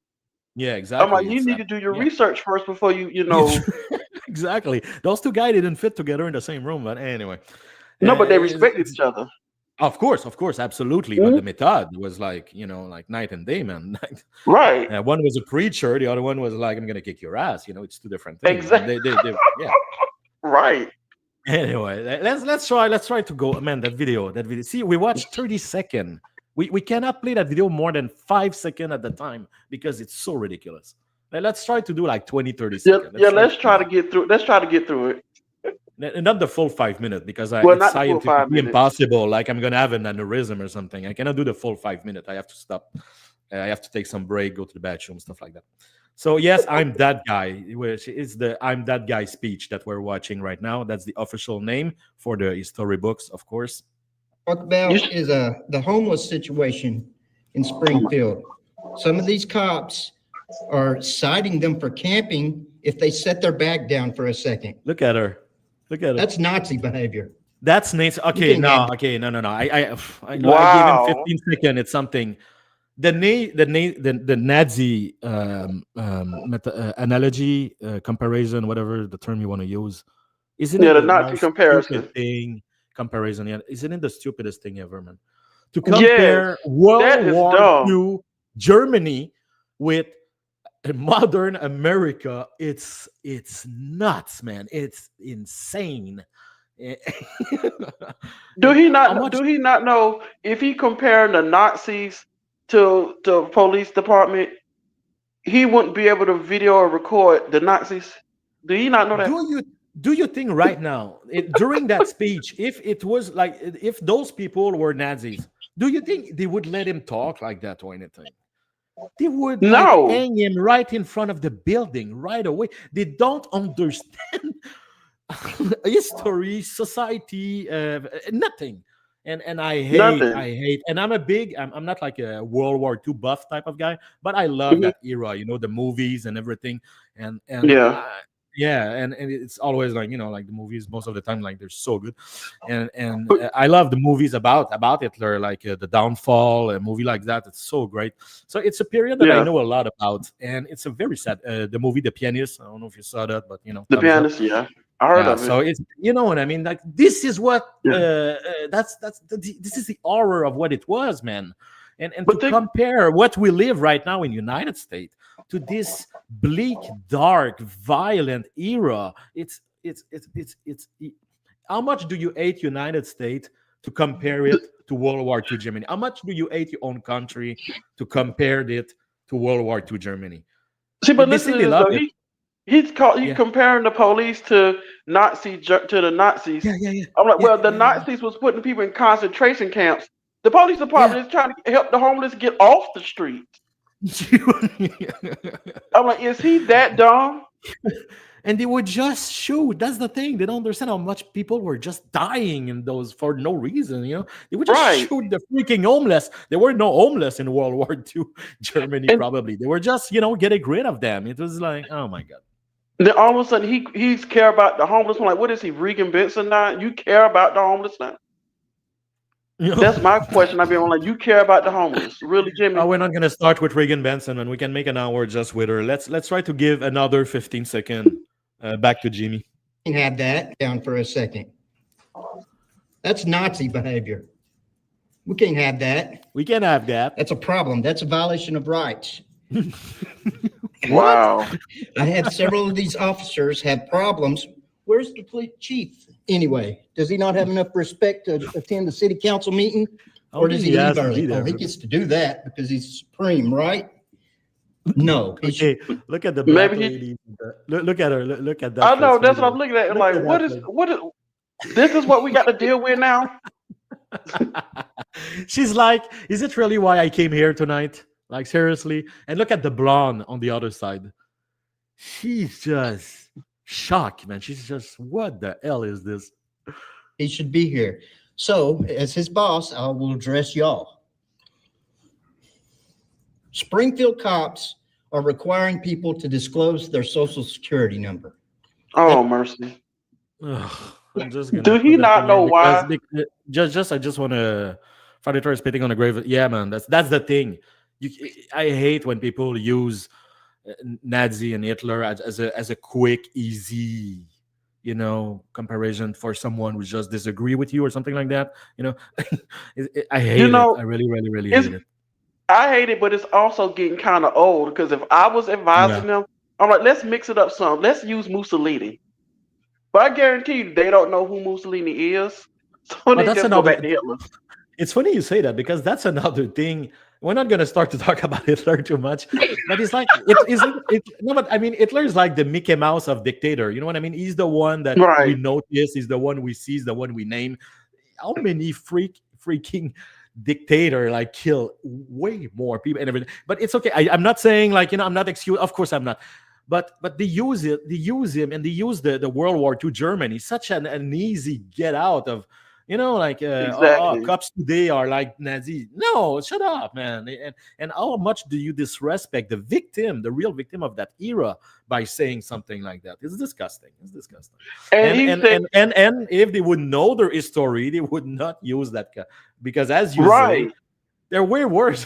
Yeah, exactly. I'm like, you need to do your research first before you know. Exactly. Those two guys didn't fit together in the same room, but anyway. No, but they respected each other. Of course, absolutely. Mm-hmm. But the method was like, like night and day, man. Right. One was a preacher, the other one was like, I'm gonna kick your ass. It's two different things. Exactly. Yeah. Right. Anyway, let's try to go. Man, that video. See, we watched 30 seconds. We cannot play that video more than 5 seconds at the time because it's so ridiculous. Let's try to do like 20, 30 seconds. Let's try to get through. Let's try to get through it. Not the full 5 minutes because it's not scientifically impossible. Like I'm gonna have an aneurysm or something. I cannot do the full 5 minutes. I have to stop. I have to take some break, go to the bathroom, stuff like that. So yes, I'm that guy, which is the I'm that guy speech that we're watching right now. That's the official name for the storybooks, of course. Talk about is the homeless situation in Springfield. Some of these cops are citing them for camping if they set their bag down for a second. Look at her. That's Nazi behavior. That's Nazi. Okay, no. I gave him 15 seconds. It's something. The Nazi analogy, comparison, whatever the term you want to use, isn't it the Nazi comparison comparison? Yeah, isn't it the stupidest thing ever, man? To compare World War II Germany with modern America, it's nuts, man. It's insane. Do he not know if he compared the Nazis to the police department, he wouldn't be able to video or record the Nazis? Do you not know that? Do you think right now, during that speech, if it was like, if those people were Nazis, do you think they would let him talk like that or anything? They would hang him right in front of the building right away. They don't understand history, society, nothing. And I hate, and I'm not like a World War II buff type of guy, but I love that era, the movies and everything. And it's always like, like the movies most of the time, like they're so good. And I love the movies about Hitler, like The Downfall, a movie like that. It's so great. So it's a period that I know a lot about. And it's a very sad, the movie The Pianist. I don't know if you saw that, but The Pianist, I heard of it. So it's, what I mean? Like, this is what, this is the horror of what it was, man. And to compare what we live right now in United States to this bleak, dark, violent era, it's how much do you hate United States to compare it to World War II Germany? How much do you hate your own country to compare it to World War II Germany? See, but listen, he's comparing the police to the Nazis. Yeah. I'm like, the Nazis was putting people in concentration camps. The police department is trying to help the homeless get off the street. I'm like, is he that dumb? And they would just shoot. That's the thing. They don't understand how much people were just dying in those for no reason. They would just shoot the freaking homeless. There were no homeless in World War II Germany. Probably they were just getting rid of them. It was like, oh my god. Then all of a sudden he's care about the homeless. I'm like, what is he, Regan Benson now? You care about the homeless now? That's my question. I've been like, you care about the homeless, really, Jimmy? We're not gonna start with Regan Benson, and we can make an hour just with her. Let's try to give another 15 seconds back to Jimmy. You can have that down for a second. That's Nazi behavior. We can't have that. We can't have that. That's a problem. That's a violation of rights. Wow. I had several of these officers have problems. Where's the police chief anyway? Does he not have enough respect to attend the city council meeting? Or does he leave early? Oh, he gets to do that because he's supreme, right? No. Okay, look at the black lady. Look at her. Look at that. I know, that's what I'm looking at. Like, what is this is what we got to deal with now? She's like, is it really why I came here tonight? Like, seriously? And look at the blonde on the other side. She's just shocked, man. She's just, what the hell is this? He should be here. So, as his boss, I will address y'all. Springfield cops are requiring people to disclose their social security number. Oh, mercy. I'm just gonna Do he not know why? I just want to Friday spitting on a grave. Yeah, man, that's the thing. I hate when people use Nazi and Hitler as a quick, easy, comparison for someone who just disagree with you or something like that. I hate it. I really, really, really hate it. I hate it, but it's also getting kind of old because if I was advising them, I'm like, let's mix it up some. Let's use Mussolini. But I guarantee you, they don't know who Mussolini is. So they just go back to Hitler. It's funny you say that because that's another thing. We're not going to start to talk about Hitler too much, but it's like no, but I mean, Hitler is like the Mickey Mouse of dictator. You know what I mean? He's the one that we notice. He's the one we see. He's the one we name. How many freaking dictator like kill way more people and everything? But it's okay. I'm not saying like I'm not excuse. Of course, I'm not. But they use it. They use him, and they use the World War II Germany. Such an easy get out of. Exactly. Cops today are like Nazi. No, shut up, man. And how much do you disrespect the victim, the real victim of that era, by saying something like that? It's disgusting. It's disgusting. And if they would know their history, they would not use that because, as you say, they're way worse.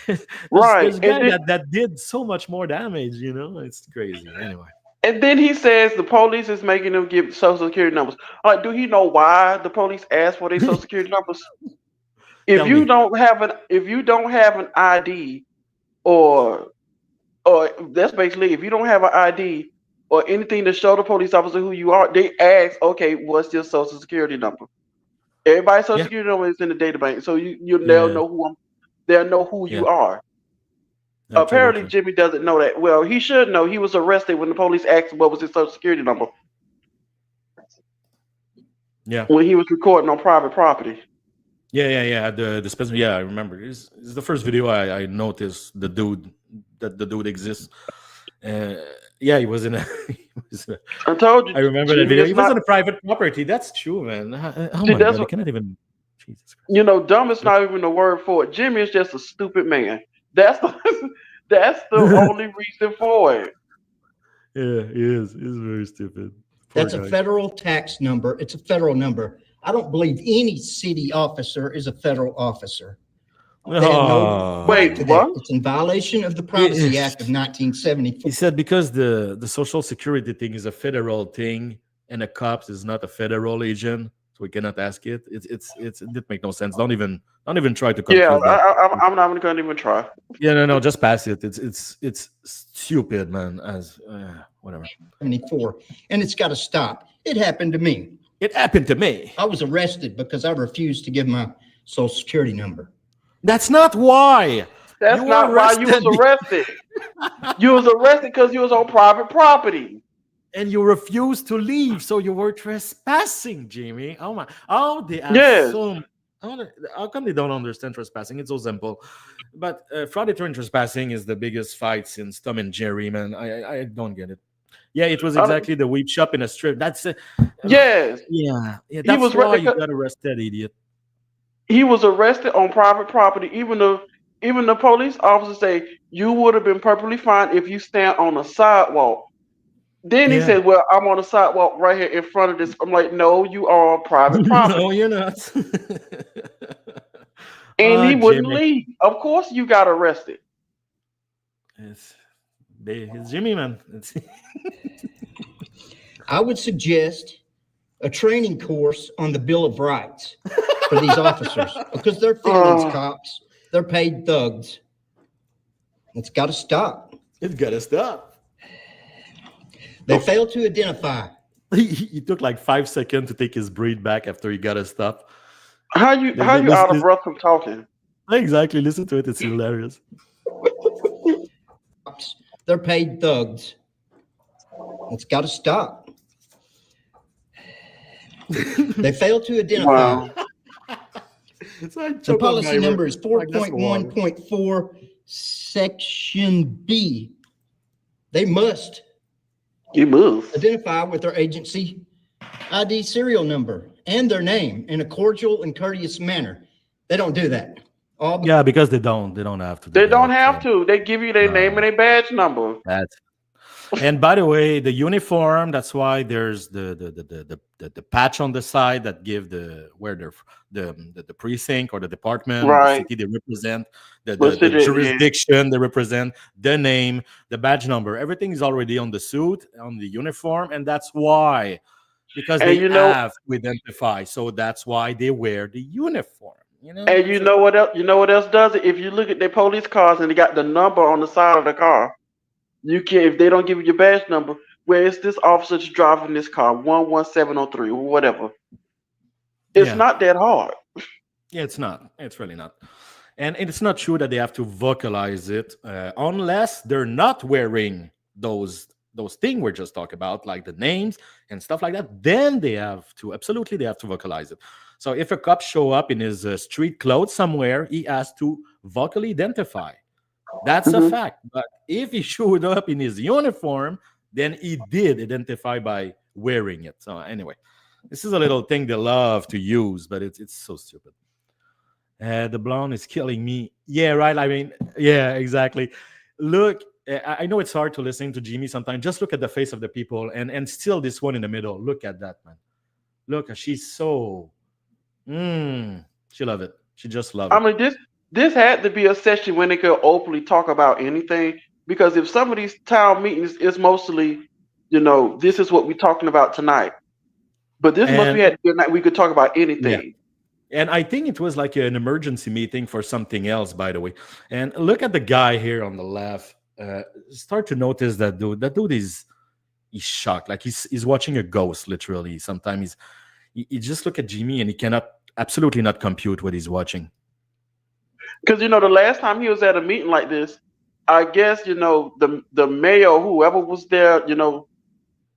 There's a guy that did so much more damage. It's crazy. Anyway. And then he says the police is making them give social security numbers. Like, do he know why the police ask for their social security numbers? If you don't have an ID, or that's basically if you don't have an ID or anything to show the police officer who you are, they ask, okay, what's your social security number? Everybody's social security number is in the databank, so they'll know who you are. Absolutely. Apparently, Jimmy doesn't know that. Well, he should know. He was arrested when the police asked him what was his social security number. Yeah. When he was recording on private property. Yeah. The special. Yeah, I remember. It's the first video I noticed the dude exists. He was in a. I told you. I remember that video. He was on a private property. That's true, man. Oh my God, I cannot even. Jesus Christ. Dumb is not even the word for it. Jimmy is just a stupid man. That's the only reason for it. Yeah, he is. He's very stupid. That's a federal tax number. It's a federal number. I don't believe any city officer is a federal officer. Wait, what? It's in violation of the Privacy Act of 1974. He said because the social security thing is a federal thing and a cops is not a federal agent. We cannot ask it. It make no sense. Don't even try to. I'm not going to even try. Yeah, no, just pass it. It's stupid, man. As whatever. 74, and it's got to stop. It happened to me. I was arrested because I refused to give my social security number. That's not why. That's not why you was arrested. You was arrested because you was on private property. And you refused to leave, so you were trespassing, Jimmy. Oh my! Oh, they assume. How come they don't understand trespassing? It's so simple. But fraudulent trespassing is the biggest fight since Tom and Jerry, man. I don't get it. Yeah, it was exactly the weed shop in a strip. That's it. Yes. Yeah. That's why you got arrested, idiot. He was arrested on private property. Even the police officers say you would have been perfectly fine if you stand on a sidewalk. Then he said, well, I'm on the sidewalk right here in front of this. I'm like, no, you are on private property. No, you're not. And he wouldn't leave. Of course you got arrested. It's Jimmy, man. I would suggest a training course on the Bill of Rights for these officers because they're feelings cops. They're paid thugs. It's got to stop. It's got to stop. They failed to identify. He took like 5 seconds to take his breath back after he got his stuff. How you out of breath from talking? Exactly. Listen to it. It's hilarious. They're paid thugs. It's got to stop. They fail to identify. The policy number is 4.1.4, Section B. They must identify with their agency ID serial number and their name in a cordial and courteous manner. They don't do that. Yeah, because they don't have to. They don't have to. They give you their name and their badge number. And by the way, the uniform, that's why there's the patch on the side that give where the precinct or the department, the city they represent, the jurisdiction they represent, the name, the badge number. Everything is already on the suit, on the uniform, and that's why. Because they have to identify. So that's why they wear the uniform. And you know what else? You know what else does it? If you look at their police cars and they got the number on the side of the car, you can, if they don't give you your badge number, where is this officer driving this car? 11703 or whatever. It's not that hard. Yeah, it's not. It's really not. And it's not true that they have to vocalize it unless they're not wearing those things we're just talking about, like the names and stuff like that. Then they have to vocalize it. So if a cop show up in his street clothes somewhere, he has to vocally identify. That's a fact. But if he showed up in his uniform, then he did identify by wearing it. So anyway, this is a little thing they love to use, but it's so stupid. The blonde is killing me. Yeah, right. I mean, yeah, exactly. Look, I know it's hard to listen to Jimmy sometimes. Just look at the face of the people, and still this one in the middle. Look at that, man. Look, she's so. She love it. She just love it. I mean, this had to be a session when they could openly talk about anything, because if some of these town meetings is mostly, this is what we're talking about tonight. But this must be at a night we could talk about anything. Yeah. And I think it was like an emergency meeting for something else, by the way. And look at the guy here on the left. Start to notice that dude. That dude he's shocked. Like he's watching a ghost, literally. Sometimes he just look at Jimmy and he cannot absolutely not compute what he's watching. Because the last time he was at a meeting like this, I guess the mayor or whoever was there,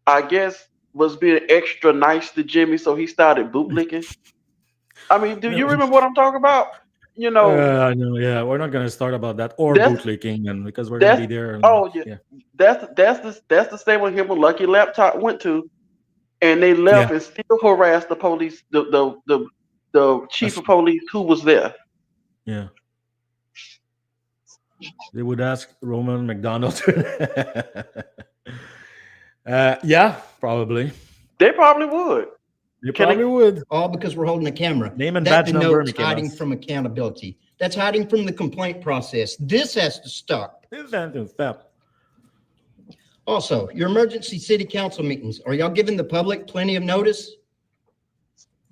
I guess was being extra nice to Jimmy, so he started bootlicking. I mean, do you remember what I'm talking about? I know. Yeah, we're not gonna start about that or bootlicking, and because we're gonna be there. That's the same one him and Lucky Laptop went to, and they left and still harassed the police, the chief of police who was there. Yeah. They would ask Roman McDonald. Yeah, probably. They probably would. You probably would. All because we're holding a camera. Name and badge number. That's hiding from accountability. That's hiding from the complaint process. This has to stop. This has to stop. Also, your emergency city council meetings, are y'all giving the public plenty of notice?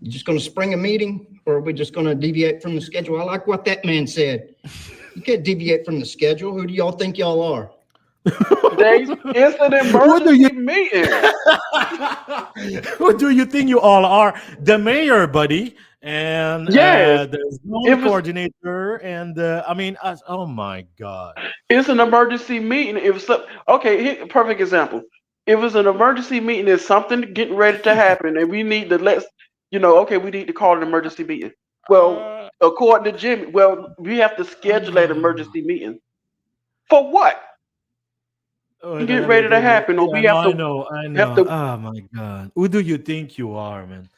You just going to spring a meeting, or are we just going to deviate from the schedule? I like what that man said. You can't deviate from the schedule. Who do y'all think y'all are? It's an emergency meeting. Who do you think you all are? The mayor, buddy, and there's no coordinator, and oh my God, it's an emergency meeting. Here's a perfect example. If it's an emergency meeting, there's something getting ready to happen, and we need to we need to call an emergency meeting. Well, according to Jimmy, we have to schedule an emergency meeting. For what? Get ready to happen, or we have to. I know. Oh my God, who do you think you are, man?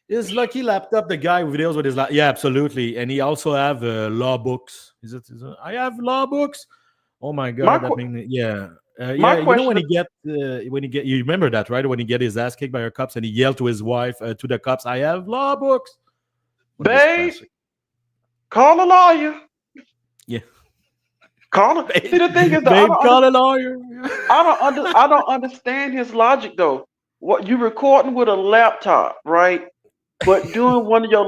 Is Lucky Laptop the guy who deals with his yeah, absolutely, and he also have law books. Is it? I have law books. Oh my God, you know when he get you remember that, right? When he get his ass kicked by her cops and he yelled to his wife, to the cops, "I have law books." Babe, call a lawyer. Yeah. Call him. See, the thing is, call a lawyer. I don't understand his logic though. What you recording with a laptop, right? But doing one of your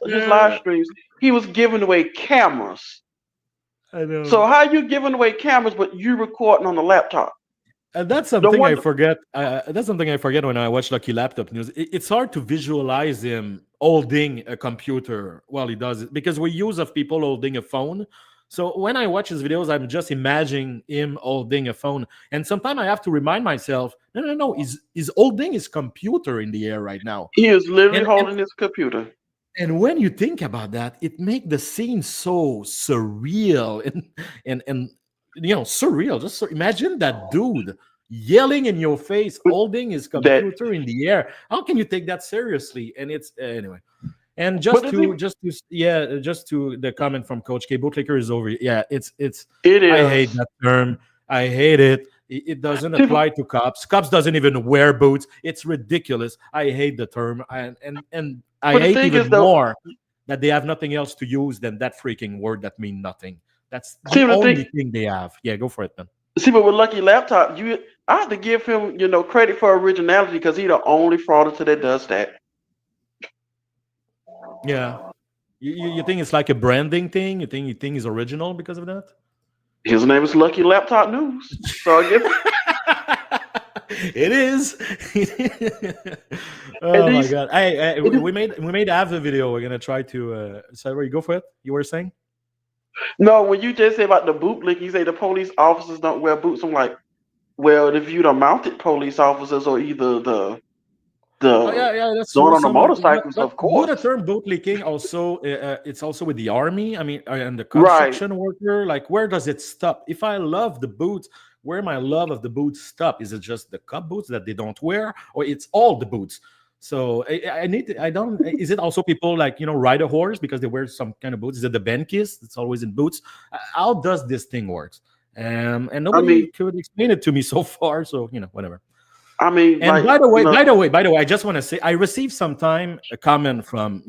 his live streams, he was giving away cameras. I know. So how you giving away cameras, but you recording on the laptop? That's something I forget. That's something I forget when I watch Lucky Laptop News. It's hard to visualize him holding a computer while he does it because we use of people holding a phone. So when I watch his videos, I'm just imagining him holding a phone, and sometimes I have to remind myself, no, he's holding his computer in the air right now. He is literally holding his computer. And when you think about that, it makes the scene so surreal and surreal. Just imagine that dude yelling in your face, holding his computer in the air. How can you take that seriously? And it's anyway. And just to the comment from Coach K, bootlicker is over. Yeah, it is. I hate that term. I hate it. It doesn't apply to cops. Cops doesn't even wear boots. It's ridiculous. I hate the term, and I hate even more that they have nothing else to use than that freaking word that means nothing. That's the only thing they have. Yeah, go for it, man. See, but with Lucky Laptop, I have to give him, credit for originality because he's the only frauditor that does that. Yeah, you think it's like a branding thing? You think he's original because of that? His name is Lucky Laptop News, so I guess it is. Oh my god! Hey, we made half the video. We're gonna try to. Sarah, you go for it. You were saying? No, when you just say about the bootlick, you say the police officers don't wear boots. I'm like, well, if you the mounted police officers or either the that's going on the motorcycles, of course. The term bootlicking also it's also with the army. I mean, and the construction worker. Like, where does it stop? If I love the boots, where my love of the boots stop? Is it just the cop boots that they don't wear, or it's all the boots? So is it also people like, ride a horse because they wear some kind of boots? Is it the Benkis? It's always in boots. How does this thing work? And nobody could explain it to me so far. So, whatever. I mean, and by the way, I just want to say I received sometime a comment from,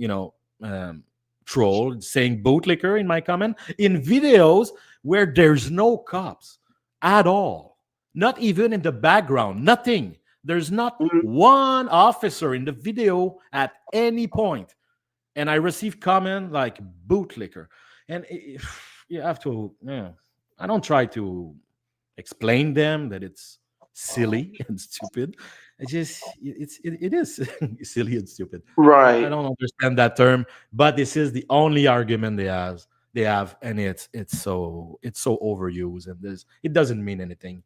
troll saying bootlicker in my comment in videos where there's no cops at all, not even in the background, nothing. There's not one officer in the video at any point. And I received comment like bootlicker. And you have to, I don't try to explain them that it's silly and stupid. It is silly and stupid. Right. I don't understand that term, but this is the only argument they have, and it's so overused, and it doesn't mean anything.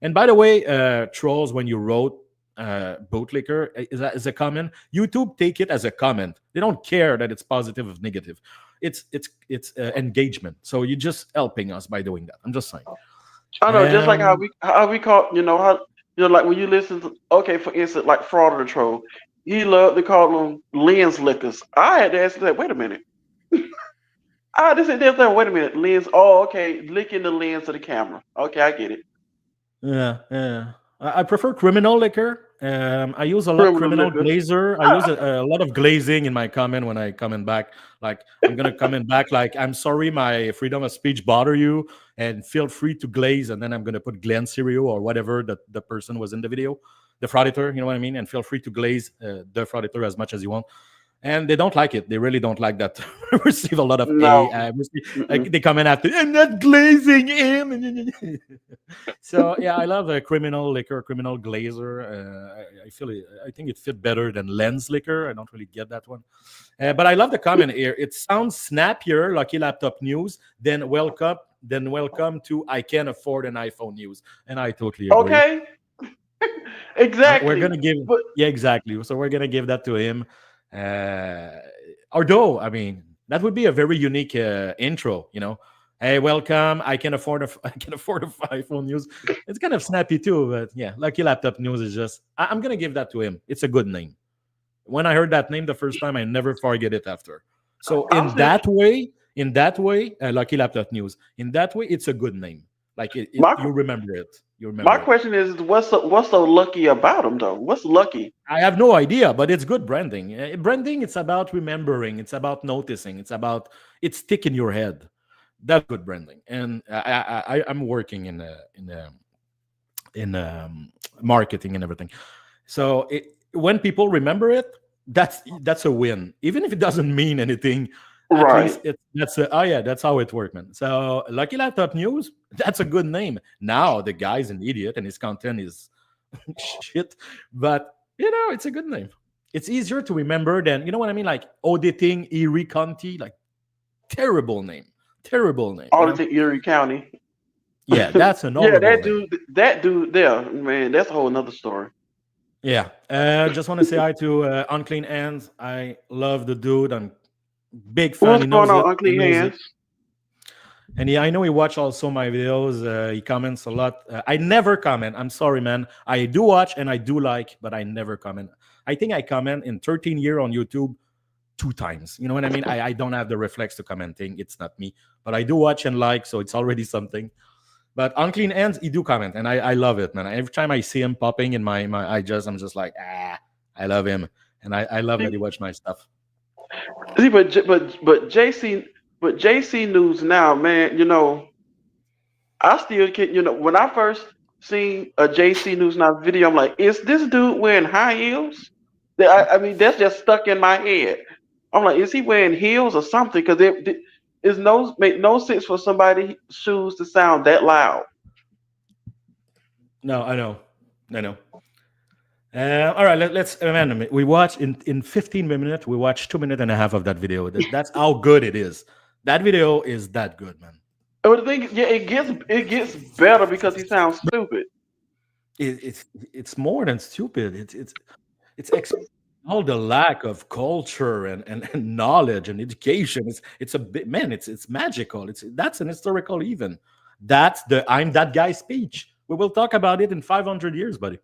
And by the way, trolls, when you wrote bootlicker is a comment, YouTube take it as a comment. They don't care that it's positive or negative. It's engagement. So you're just helping us by doing that. I'm just saying. I know, just like how we call, like when you listen to, for instance, like Fraud or the Troll, he loved to call them lens lickers. I had to ask that, wait a minute. I just said, wait a minute, lens, licking the lens of the camera. Okay, I get it. Yeah. I prefer criminal liquor. I use a lot of criminal glazer. I use a lot of glazing in my comment when I comment back. Like, I'm going to comment back like, I'm sorry my freedom of speech bother you, and feel free to glaze. And then I'm going to put Glenn Sirio or whatever the person was in the video, the frauditor, you know what I mean? And feel free to glaze the frauditor as much as you want. And they don't like it. They really don't like that. Receive a lot of they comment after, I'm not glazing him. So yeah, I love a criminal liquor, criminal glazer. I think it fit better than lens liquor. I don't really get that one. But I love the comment here. It sounds snappier, Lucky Laptop News, than welcome to I Can't Afford an iPhone News. And I totally agree. Okay. Exactly. We're gonna give exactly. So we're gonna give that to him. Although, I mean, that would be a very unique intro, Hey, welcome. I can afford a iPhone News. It's kind of snappy too, but yeah, Lucky Laptop News is just. I'm gonna give that to him. It's a good name. When I heard that name the first time, I never forget it after. So in that way, Lucky Laptop News. In that way, it's a good name. Like you remember it. My question is, what's so lucky about him though? What's lucky? I have no idea, but it's good branding. Branding, it's about remembering. It's about noticing. It's stick in your head. That's good branding. And I'm working in marketing and everything. So when people remember it, that's a win. Even if it doesn't mean anything, At Right. least that's how it worked, man. So Lucky Laptop News, that's a good name. Now the guy's an idiot and his content is shit, but it's a good name. It's easier to remember than, you know what I mean, like auditing Erie County, like terrible name. Auditing Erie County. Yeah, that's an Yeah, horrible that dude there, man, that's a whole nother story. Yeah. Just want to say hi to Unclean Hands. I love the dude. I'm big fan. What's He knows going on, it. Unclean He knows Hands? it. And I know he watch also my videos. He comments a lot. I never comment. I'm sorry, man. I do watch and I do like, but I never comment. I think I comment in 13 years on YouTube 2 times. You know what I mean? I don't have the reflex to commenting. It's not me. But I do watch and like, so it's already something. But Unclean Hands, he do comment, and I love it, man. Every time I see him popping in my I'm just like, I love him, and I love that he watch my stuff. See, but JC News now, man. I still can't. When I first seen a JC News Now video, I'm like, is this dude wearing high heels? I mean, that's just stuck in my head. I'm like, is he wearing heels or something? Because it make no sense for somebody's shoes to sound that loud. No, I know. All right, let's remember. We watch in 15 minutes. We watch 2.5 minutes of that video. That's how good it is. That video is that good, man. But the thing, it gets better because he sounds stupid. It's more than stupid. It's all the lack of culture and knowledge and education. It's a bit, man. It's magical. That's an historical event. That's the I'm that guy speech. We will talk about it in 500 years, buddy.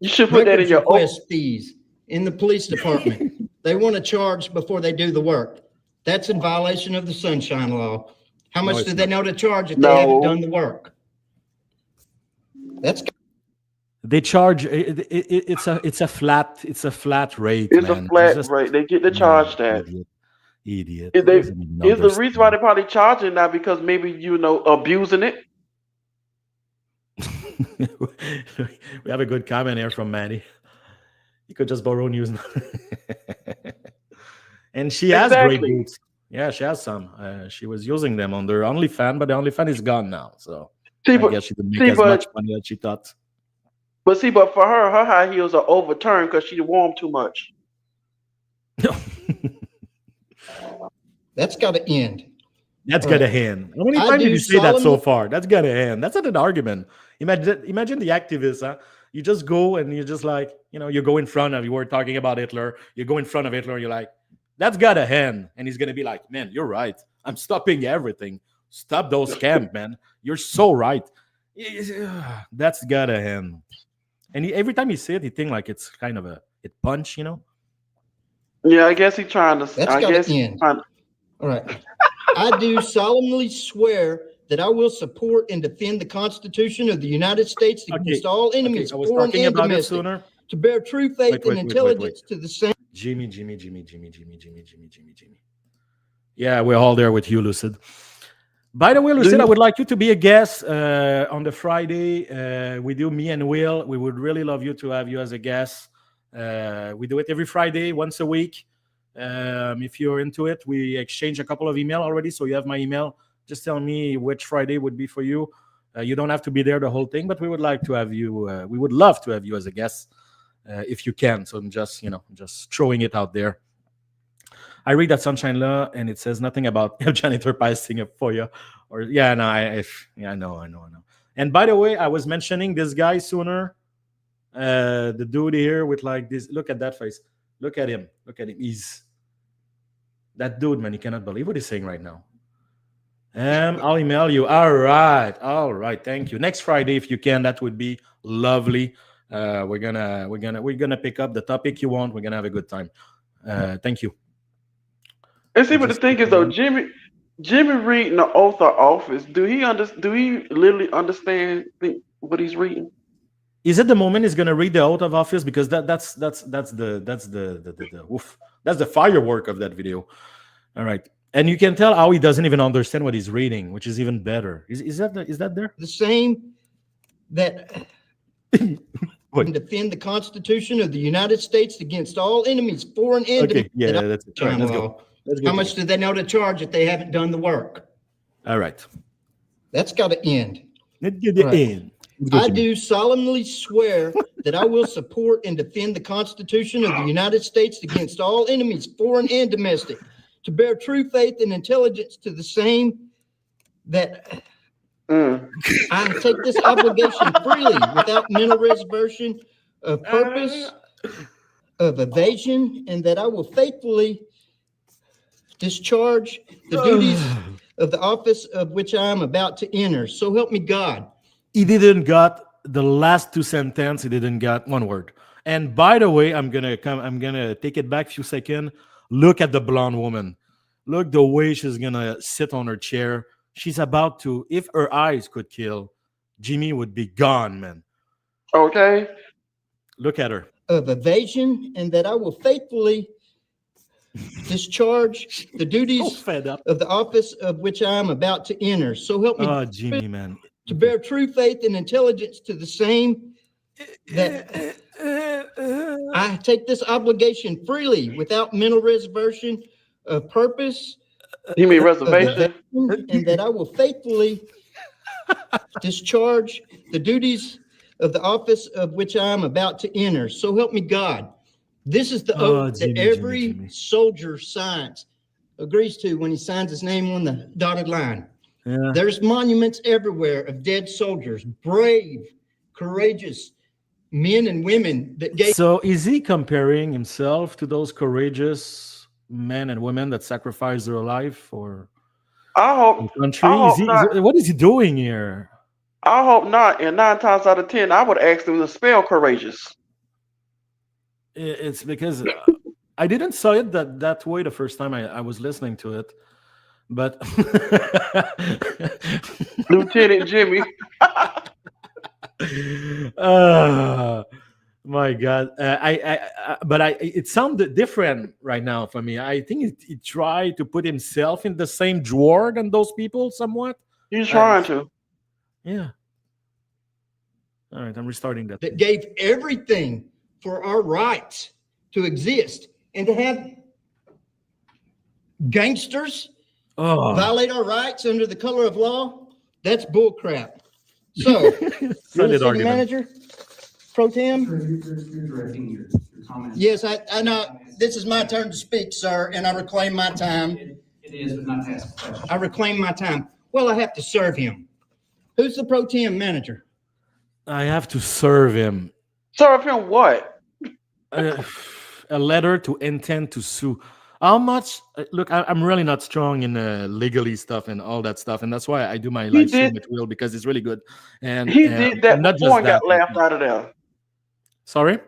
You should put that in your request fees in the police department. They want to charge before they do the work. That's in violation of the Sunshine Law. How much do they know to charge if they haven't done the work? They charge. It's a flat rate. It's a flat rate. They get to charge that. Idiot. Is the reason why they're probably charging now because maybe abusing it? We have a good comment here from Maddie. You could just borrow news. And she has great boots. Yeah, she has some. She was using them on their OnlyFans, but the OnlyFans is gone now. So I guess she didn't make as much money as she thought. But for her high heels are overturned because she wore them too much. No. That's got to end. That's got to end. How many times did you say that so far? That's got to end. That's not an argument. Imagine the activists, huh? You just go and you're just like, you go in front of, you were talking about Hitler. You go in front of Hitler and you're like, that's got to end. And he's going to be like, man, you're right. I'm stopping everything. Stop those scams, man. You're so right. That's got to end. And every time he said it, he think like it's kind of it punch, Yeah, I guess he's trying to. That's got to end. All right. I do solemnly swear that I will support and defend the Constitution of the United States against all enemies, foreign and domestic, to bear true faith and intelligence to the same. Jimmy. Yeah, we're all there with you, Lucid. By the way, Lucid, I would like you to be a guest on the Friday. We do me and Will. We would really love you to have you as a guest. We do it every Friday, once a week. If you're into it, we exchange a couple of emails already, so you have my email. Just tell me which Friday would be for you. You don't have to be there the whole thing, but we would like to have you. We would love to have you as a guest if you can. So I'm just throwing it out there. I read that Sunshine Law, and it says nothing about janitor passing up for you. I know. And by the way, I was mentioning this guy sooner. The dude here with like this. Look at that face. Look at him. He's that dude, man. You cannot believe what he's saying right now. I'll email you. All right. Thank you. Next Friday, if you can, that would be lovely. We're gonna pick up the topic you want. We're gonna have a good time. Thank you. And see, but the thing is, though, Jimmy reading the oath of office. Do he literally understand what he's reading? Is it the moment he's gonna read the oath of office? Because that's the firework of that video. All right, and you can tell how he doesn't even understand what he's reading, which is even better. Is that there? The same that and defend the Constitution of the United States against all enemies, foreign and domestic. Yeah, that's it. All right, let's go. How much do they know to charge if they haven't done the work? All right. That's got to end. Let's get the Right. end. I do solemnly swear that I will support and defend the Constitution of the United States against all enemies, foreign and domestic, to bear true faith and intelligence to the same, that I take this obligation freely without mental reservation of purpose, of evasion, and that I will faithfully discharge the duties of the office of which I am about to enter. So help me God. He didn't got the last two sentences. He didn't got one word. And by the way, I'm gonna take it back a few seconds. Look at the blonde woman. Look the way she's gonna sit on her chair. She's about to, if her eyes could kill, Jimmy would be gone, man. Okay. Look at her. Of evasion, and that I will faithfully discharge the duties fed up. of the office of which I am about to enter. So help me Oh, Jimmy, man. to bear true faith and intelligence to the same, that I take this obligation freely without mental reservation of purpose. You mean of reservation? evasion, and that I will faithfully discharge the duties of the office of which I am about to enter. So help me God. This is the oath Jimmy, that every Jimmy. soldier signs, agrees to when he signs his name on the dotted line. Yeah. There's monuments everywhere of dead soldiers, brave, courageous men and women that gave. So is he comparing himself to those courageous men and women that sacrificed their life for I hope. the country? I hope Is he, not. what is he doing here? I hope not. And 9 times out of 10, I would ask them to spell courageous. It's because I didn't saw it that way the first time I was listening to it, but Lieutenant Jimmy. My God, it sounded different right now for me. I think he tried to put himself in the same drawer than those people somewhat. He's trying to. Yeah. All right, I'm restarting that. That gave everything for our rights to exist, and to have gangsters violate our rights under the color of law, that's bullcrap. So, you're the Solid city argument. manager, pro tem? Yes, I know. This is my turn to speak, sir, and I reclaim my time. It is, but not to ask a question. I reclaim my time. Well, I have to serve him. Who's the pro tem manager? I have to serve him Serve him what? a letter to intend to sue. How much? Look, I'm really not strong in legally stuff and all that stuff, and that's why I do my live stream with Will, because it's really good. And He did that not before just and got that. laughed out of there. Sorry.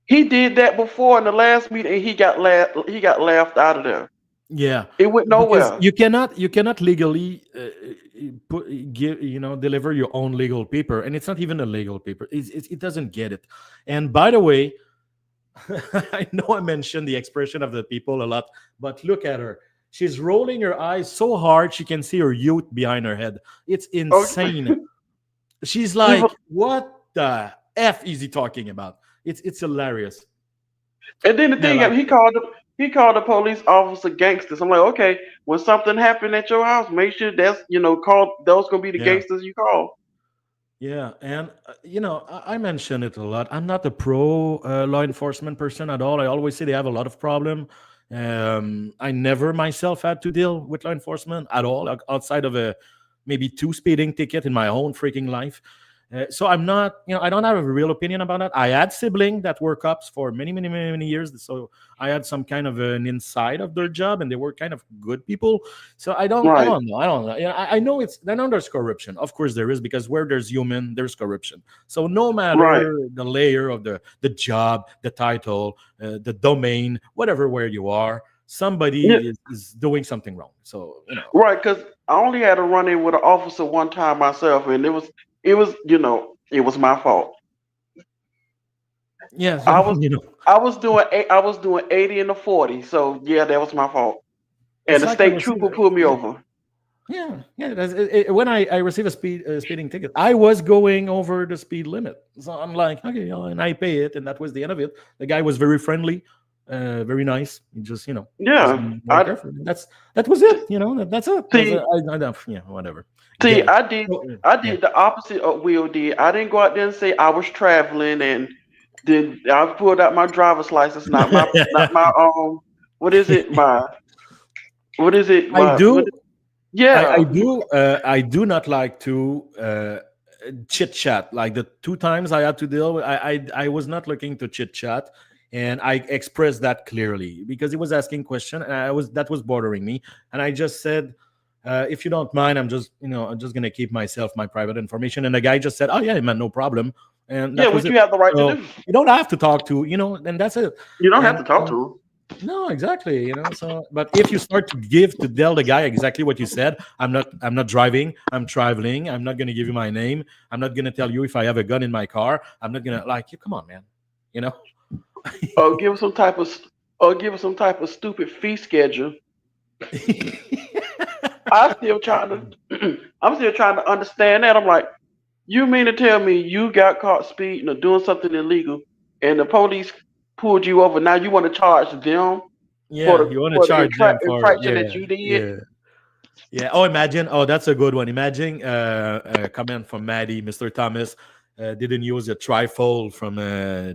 He did that before in the last meeting, and he got laughed out of there. Yeah, It went because nowhere. you cannot legally deliver your own legal paper, and it's not even a legal paper. It doesn't get it. And by the way, I know I mentioned the expression of the people a lot, but look at her. She's rolling her eyes so hard she can see her youth behind her head. It's insane. She's like, what the F is he talking about? It's hilarious. And then the thing, like- he called the police officer gangsters. I'm like, okay, when something happened at your house, make sure that's call those gonna be the Yeah. gangsters you call. Yeah, and I mention it a lot. I'm not a pro law enforcement person at all. I always say they have a lot of problem. I never myself had to deal with law enforcement at all, outside of maybe 2 speeding ticket in my own freaking life. So I'm not, I don't have a real opinion about that. I had siblings that were cops for many, many, many, many years. So I had some kind of an insight of their job, and they were kind of good people. So I don't know. I don't know. I know I know there's corruption. Of course there is, because where there's human, there's corruption. So no matter the layer of the job, the title, the domain, whatever, where you are, somebody is doing something wrong. So, Right, because I only had a run-in with an officer one time myself, and it was my fault. Yeah, I was doing 80 in the 40, so yeah, that was my fault. And It's the like state I was- trooper pulled me over. Yeah. When I received a speeding ticket, I was going over the speed limit. So I'm like, okay, and I pay it, and that was the end of it. The guy was very friendly. very nice. You just, you know, Yeah, just be more careful. That was it. You know, that's it. See- Yeah, whatever. See, Yeah. I did the opposite of Will did. I didn't go out there and say I was traveling, and then I pulled out my driver's license, not my what is it? What is it? I do. Yeah, I do not like to chit chat. Like the 2 times I had to deal with, I was not looking to chit chat, and I expressed that clearly because he was asking question, and that was bothering me, and I just said, if you don't mind, I'm just gonna keep my private information, and the guy just said, oh yeah, man, no problem, and that yeah, was which it. you have the right So to do. you don't have to talk to, and that's it. You don't have And, to talk to him. no, exactly. So, but if you start to tell the guy exactly what you said, I'm not driving, I'm traveling. I'm not gonna give you my name. I'm not gonna tell you if I have a gun in my car. I'm not gonna come on, man. You know. Or give him some type of stupid fee schedule. I'm still trying to understand that. I'm like, you mean to tell me you got caught speeding or doing something illegal, and the police pulled you over? Now you want to charge them Yeah, for the, you want for to the charge them for infraction that you did? Yeah. Oh, imagine. Oh, that's a good one. Imagine a comment from Maddie, Mr. Thomas. Didn't use the trifold from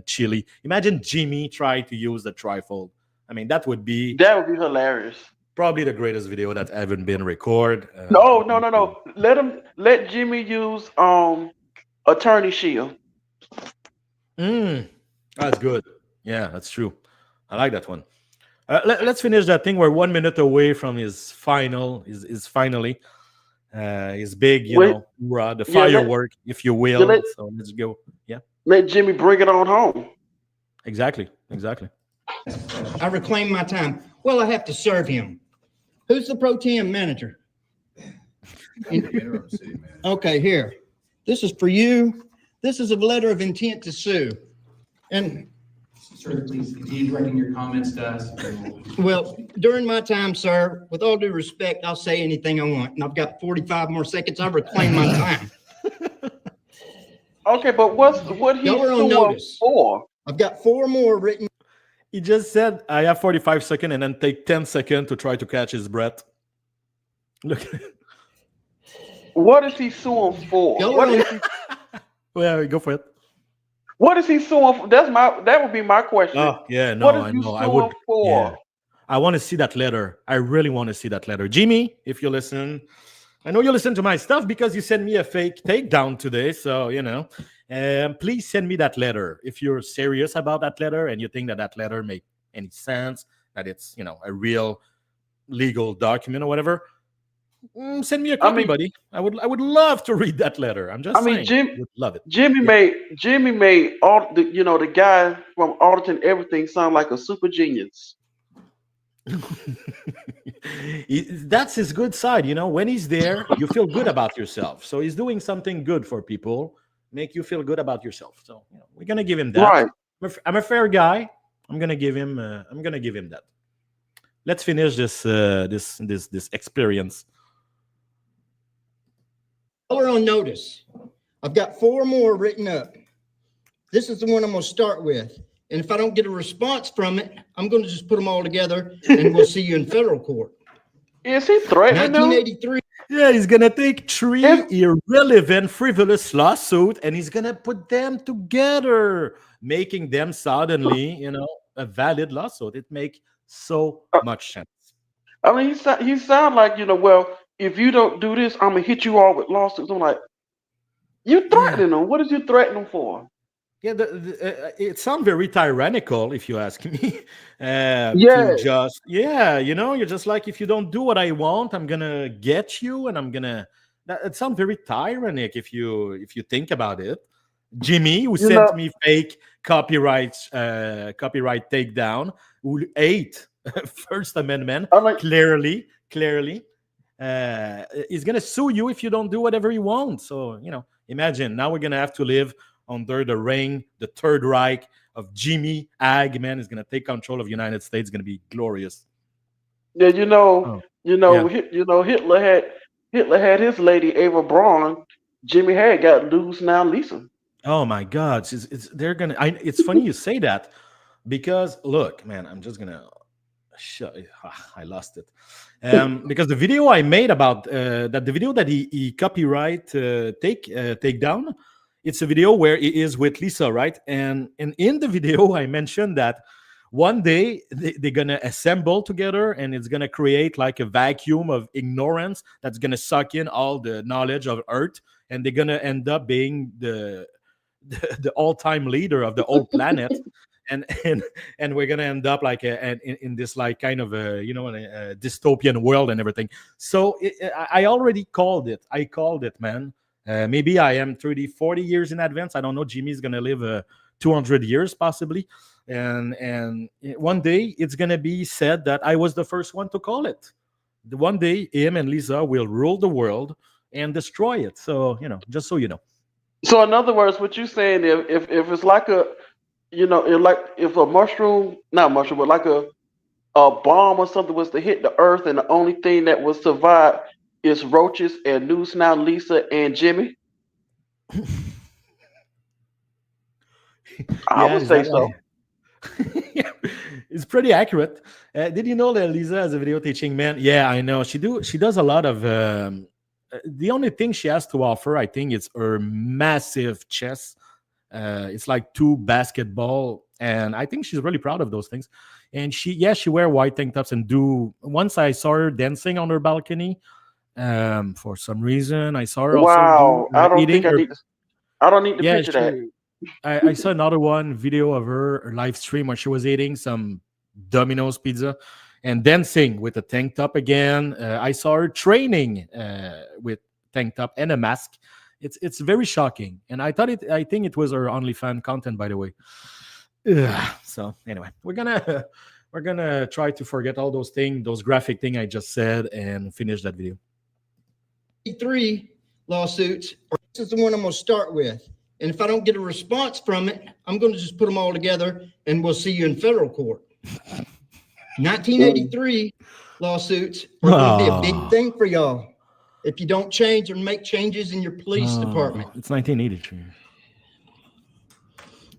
Chile. Imagine Jimmy tried to use the trifold. I mean, that would be hilarious. Probably the greatest video that ever been recorded. No. Let Jimmy use Attorney Shield. That's good. Yeah, that's true. I like that one. Let's finish that thing. We're 1 minute away from his finally his big, hoorah, the firework, if you will. So let's go. Yeah. Let Jimmy bring it on home. Exactly. I reclaim my time. Well, I have to serve him. Who's the pro tem manager? Okay, here. This is for you. This is a letter of intent to sue. And Sir, please continue directing your comments to us. well, during my time, sir, with all due respect, I'll say anything I want. And I've got 45 more seconds. I reclaim my time. Okay, but what he Y'all are on suing notice. for? I've got 4 more written. He just said, I have 45 seconds and then take 10 seconds to try to catch his breath. Look. What is he suing for? Well, go for it. What is he suing for? That would be my question. Oh, yeah, no, What is I he know. I suing would. for? Yeah. I want to see that letter. I really want to see that letter. Jimmy, if you listen, I know you listen to my stuff because you sent me a fake takedown today. So, please send me that letter. If you're serious about that letter and you think that letter makes any sense, that it's, a real legal document or whatever, send me a copy, buddy. I would love to read that letter. I'm just saying. Jim would love it. Jimmy made all the guy from Alderton everything sound like a super genius. That's his good side, when he's there, you feel good about yourself. So he's doing something good for people, make you feel good about yourself. So we're gonna give him that. Right. I'm a fair guy. I'm gonna give him that. Let's finish this experience. We're on notice. I've got 4 more written up. This is the one I'm going to start with. And if I don't get a response from it, I'm going to just put them all together and we'll see you in federal court. Is he threatening 1983. Yeah, he's going to take 3 irrelevant, frivolous lawsuits and he's going to put them together, making them suddenly, a valid lawsuit. It makes so much sense. I mean, he sound like, well, if you don't do this, I'm going to hit you all with lawsuits. I'm like, you threatening them. What is you threatening them for? Yeah, it sounds very tyrannical, if you ask me. Yeah. You're just like, if you don't do what I want, I'm gonna get you, and I'm gonna. It sounds very tyrannic if you think about it. Jimmy, who sent me fake copyright takedown, who ate First Amendment, clearly, is gonna sue you if you don't do whatever you want. So imagine now we're gonna have to live under the reign, the Third Reich of Jimmy Ag, man, is going to take control of the United States. It's going to be glorious. Yeah, Hitler had his lady Ava Braun. Jimmy had got loose now, Lisa. Oh my God, they're gonna. It's funny you say that. because look, man, I'm just gonna I lost it. Because the video I made about that, the video that he copyright take down, it's a video where he is with Lisa, right? And in the video, I mentioned that one day they're gonna assemble together, and it's gonna create like a vacuum of ignorance that's gonna suck in all the knowledge of Earth, and they're gonna end up being the all-time leader of the whole planet. And we're gonna end up like in this like kind of a a dystopian world and everything. So I already called it. I called it, man. Maybe I am 30, 40 years in advance. I don't know. Jimmy's gonna live 200 years possibly, and one day it's gonna be said that I was the first one to call it. The one day him and Lisa will rule the world and destroy it. So just so you know. So in other words, what you saying, if it's like a if a mushroom, not mushroom, but like a bomb or something was to hit the earth, and the only thing that will survive is roaches and News Now, Lisa and Jimmy. I would say so. It's pretty accurate. Did you know that Lisa has a video teaching men? Yeah, I know. She does a lot of. The only thing she has to offer, I think, is her massive chest. It's like 2 basketball, and I think she's really proud of those things. And she wear white tank tops and do. Once I saw her dancing on her balcony. For some reason, I saw her. Wow, also I don't think I don't need to picture that. I saw another video of her live stream where she was eating some Domino's pizza and dancing with a tank top again. I saw her training with tank top and a mask. It's very shocking, and I think it was her OnlyFans content, by the way. Ugh. So anyway, we're gonna try to forget all those things, those graphic things I just said, and finish that video. 3 lawsuits. This is the one I'm going to start with, and if I don't get a response from it, I'm going to just put them all together, and we'll see you in federal court. 1983 lawsuits are going to be a big thing for y'all. If you don't change or make changes in your police department. It's 1983.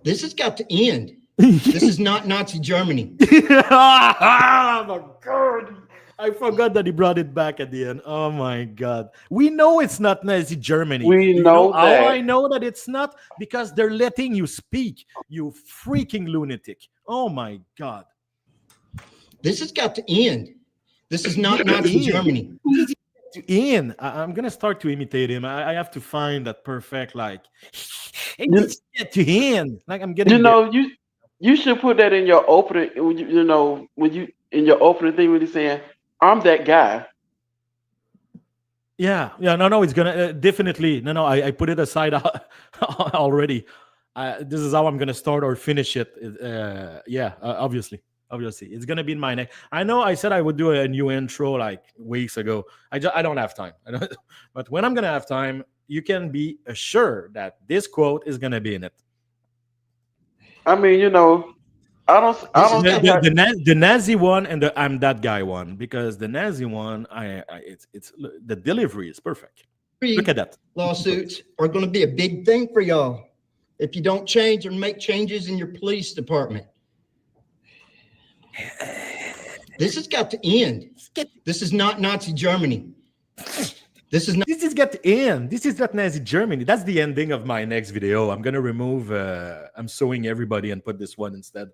This has got to end. This is not Nazi Germany. Oh my God. I forgot that he brought it back at the end. Oh my God. We know it's not Nazi Germany. We know that. How I know that it's not? Because they're letting you speak, you freaking lunatic. Oh my God. This has got to end. This is not Nazi Germany. Ian, I'm gonna start to imitate him. I have to find that perfect to Ian. Like I'm getting. You should put that in your opening. When you in your opening thing when you're saying, "I'm that guy." Yeah. No. It's gonna definitely. No. I put it aside already. This is how I'm gonna start or finish it. Obviously, it's gonna be in my neck. I know I said I would do a new intro like weeks ago. I don't have time. But when I'm gonna have time, you can be assured that this quote is gonna be in it. I mean, I don't the Nazi one and the I'm that guy one, because the Nazi one, it's the delivery is perfect. Look at that. Lawsuits are going to be a big thing for y'all if you don't change or make changes in your police department. This has got to end. This is not Nazi Germany. This is got to end. This is not Nazi Germany. That's the ending of my next video. I'm gonna remove. I'm suing everybody and put this one instead.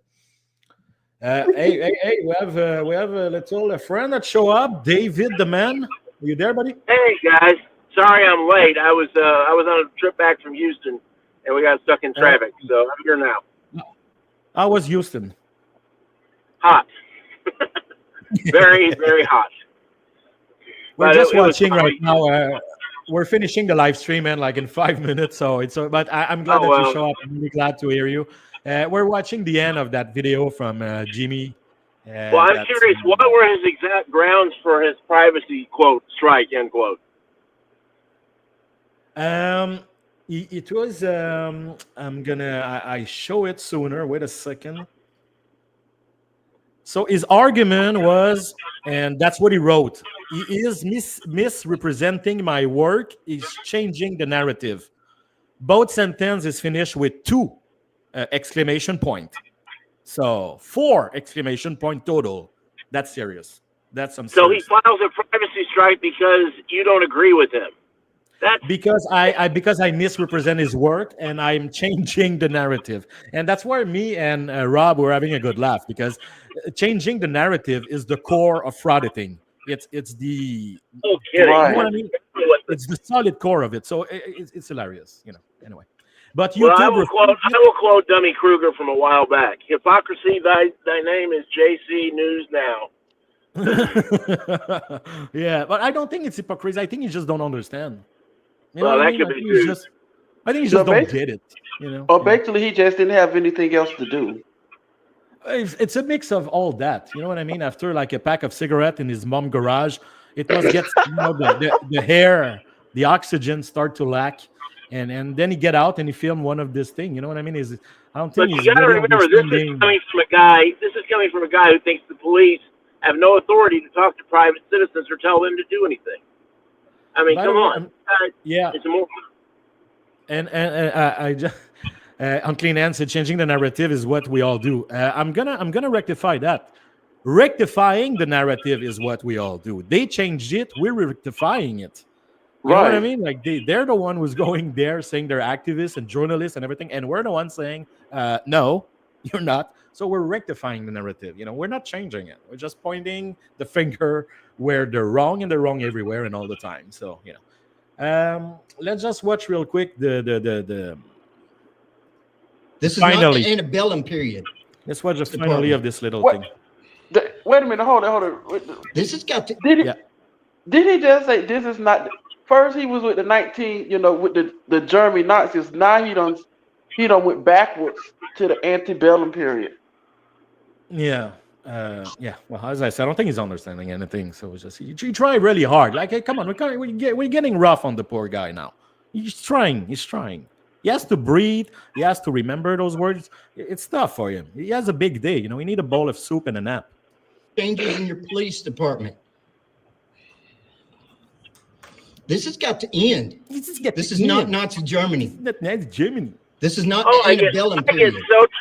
Hey! We have a little friend that show up. David, the man. Are you there, buddy? Hey guys. Sorry I'm late. I was on a trip back from Houston, and we got stuck in traffic. So I'm here now. How was Houston? Hot. Very, very hot. We're just watching right now. We're finishing the live stream, man, like in 5 minutes. So but I'm glad that you show up. I'm really glad to hear you. We're watching the end of that video from Jimmy. Well, I'm curious. What were his exact grounds for his privacy quote strike end quote? It was. I show it sooner. Wait a second. So his argument was, and that's what he wrote. He is misrepresenting my work. He's changing the narrative. Both sentences is finished with 2 exclamation point. So 4 exclamation point total. That's serious. That's some So he serious. files a privacy strike because you don't agree with him. That's Because I misrepresent his work and I'm changing the narrative, and that's where me and Rob were having a good laugh, because changing the narrative is the core of frauditing. It's the no kidding. Right. you know what I mean? It's the solid core of it. So it's hilarious, Anyway, but Well, I YouTube will quote Dummy Kruger from a while back. Hypocrisy, thy name is JC News Now. yeah, but I don't think it's hypocrisy. I think you just don't understand. You Well, know what that I mean? could I be think you true. I think you So just don't basically- get it. Or basically, he just didn't have anything else to do. It's a mix of all that. You know what I mean? After like a pack of cigarettes in his mom garage, it must get the hair, the oxygen start to lack, and then he get out and he film one of this thing. You know what I mean? I don't But think you he's got to really remember, this is understanding- coming from a guy. This is coming from a guy who thinks the police have no authority to talk to private citizens or tell them to do anything. I mean, By come the way, on. yeah. It's more. And I just Unclean Hands said changing the narrative is what we all do. I'm gonna rectify that. Rectifying the narrative is what we all do. They changed it, we're rectifying it. You know what I Right. mean? Like they're the one who's going there saying they're activists and journalists and everything, and we're the one saying, no, you're not. So we're rectifying the narrative. We're not changing it. We're just pointing the finger where they're wrong, and they're wrong everywhere and all the time. So let's just watch real quick the This is finally. not the antebellum period. Let's watch the Department. finale of this little What? thing. Wait a minute, hold on. This has got to. Did he just say this is not? First he was with the 19, with the German Nazis. Now he done went backwards to the antebellum period. Yeah. Well, as I said, I don't think he's understanding anything. So it's just you try really hard. Like, hey, come on, we're getting rough on the poor guy now. He's trying. He has to breathe. He has to remember those words. It's tough for him. He has a big day. He need a bowl of soup and a nap. Changes in your police department. This has got to end. This is not Nazi Germany. That's Germany. This is not Oh, the I get antebellum so period.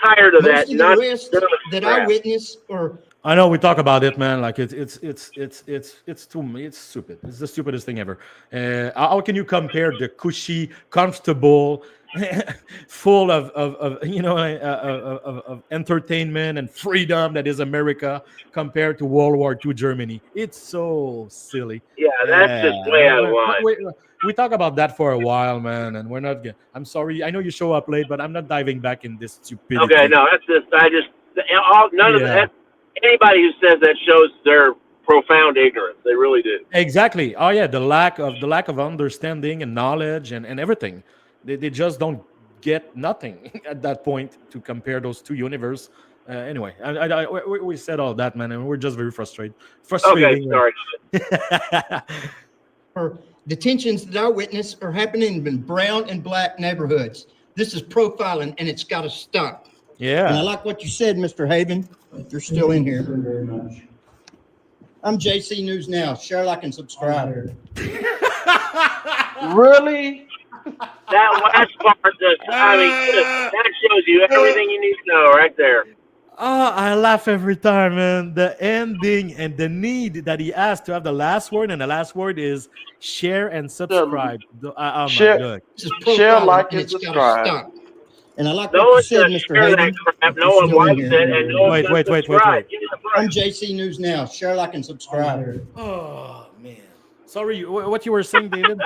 tired of that. Most of the Not rest that I witness or I know we talk about it, man. Like it's stupid. It's the stupidest thing ever. How can you compare the cushy, comfortable, full of entertainment and freedom that is America compared to World War II Germany? It's so silly. Yeah, that's just way out of line. We talk about that for a while, man, and we're not. I'm sorry. I know you show up late, but I'm not diving back in this stupidity. Okay, no, that's just none of Yeah. that. Anybody who says that shows their profound ignorance. They really do. Exactly. Oh yeah, the lack of understanding and knowledge and everything. They just don't get nothing at that point to compare those two universes. Anyway, we said all that, man, and we're just very frustrated. Okay, sorry. or detentions that I witness are happening in brown and black neighborhoods. This is profiling, and it's got to stop. Yeah. And I like what you said, Mr. Haven. If you're still in here. Very much. I'm JC News Now. Share, like, and subscribe. Really? That last part, that shows you everything you need to know right there. Oh, I laugh every time, man. The ending and the need that he has to have the last word, and the last word is share and subscribe. Oh my Share- God. This is Share, profiling, like, and and it's got to subscribe. stop. And I like No what you one's said, gonna Mr. share Haven. that crap. If No you're one still in likes here. it, and no one's gonna Wait. subscribe. Give me the break. I'm JC News Now. Share, like, and subscribe. Oh man. Sorry, what you were saying, David?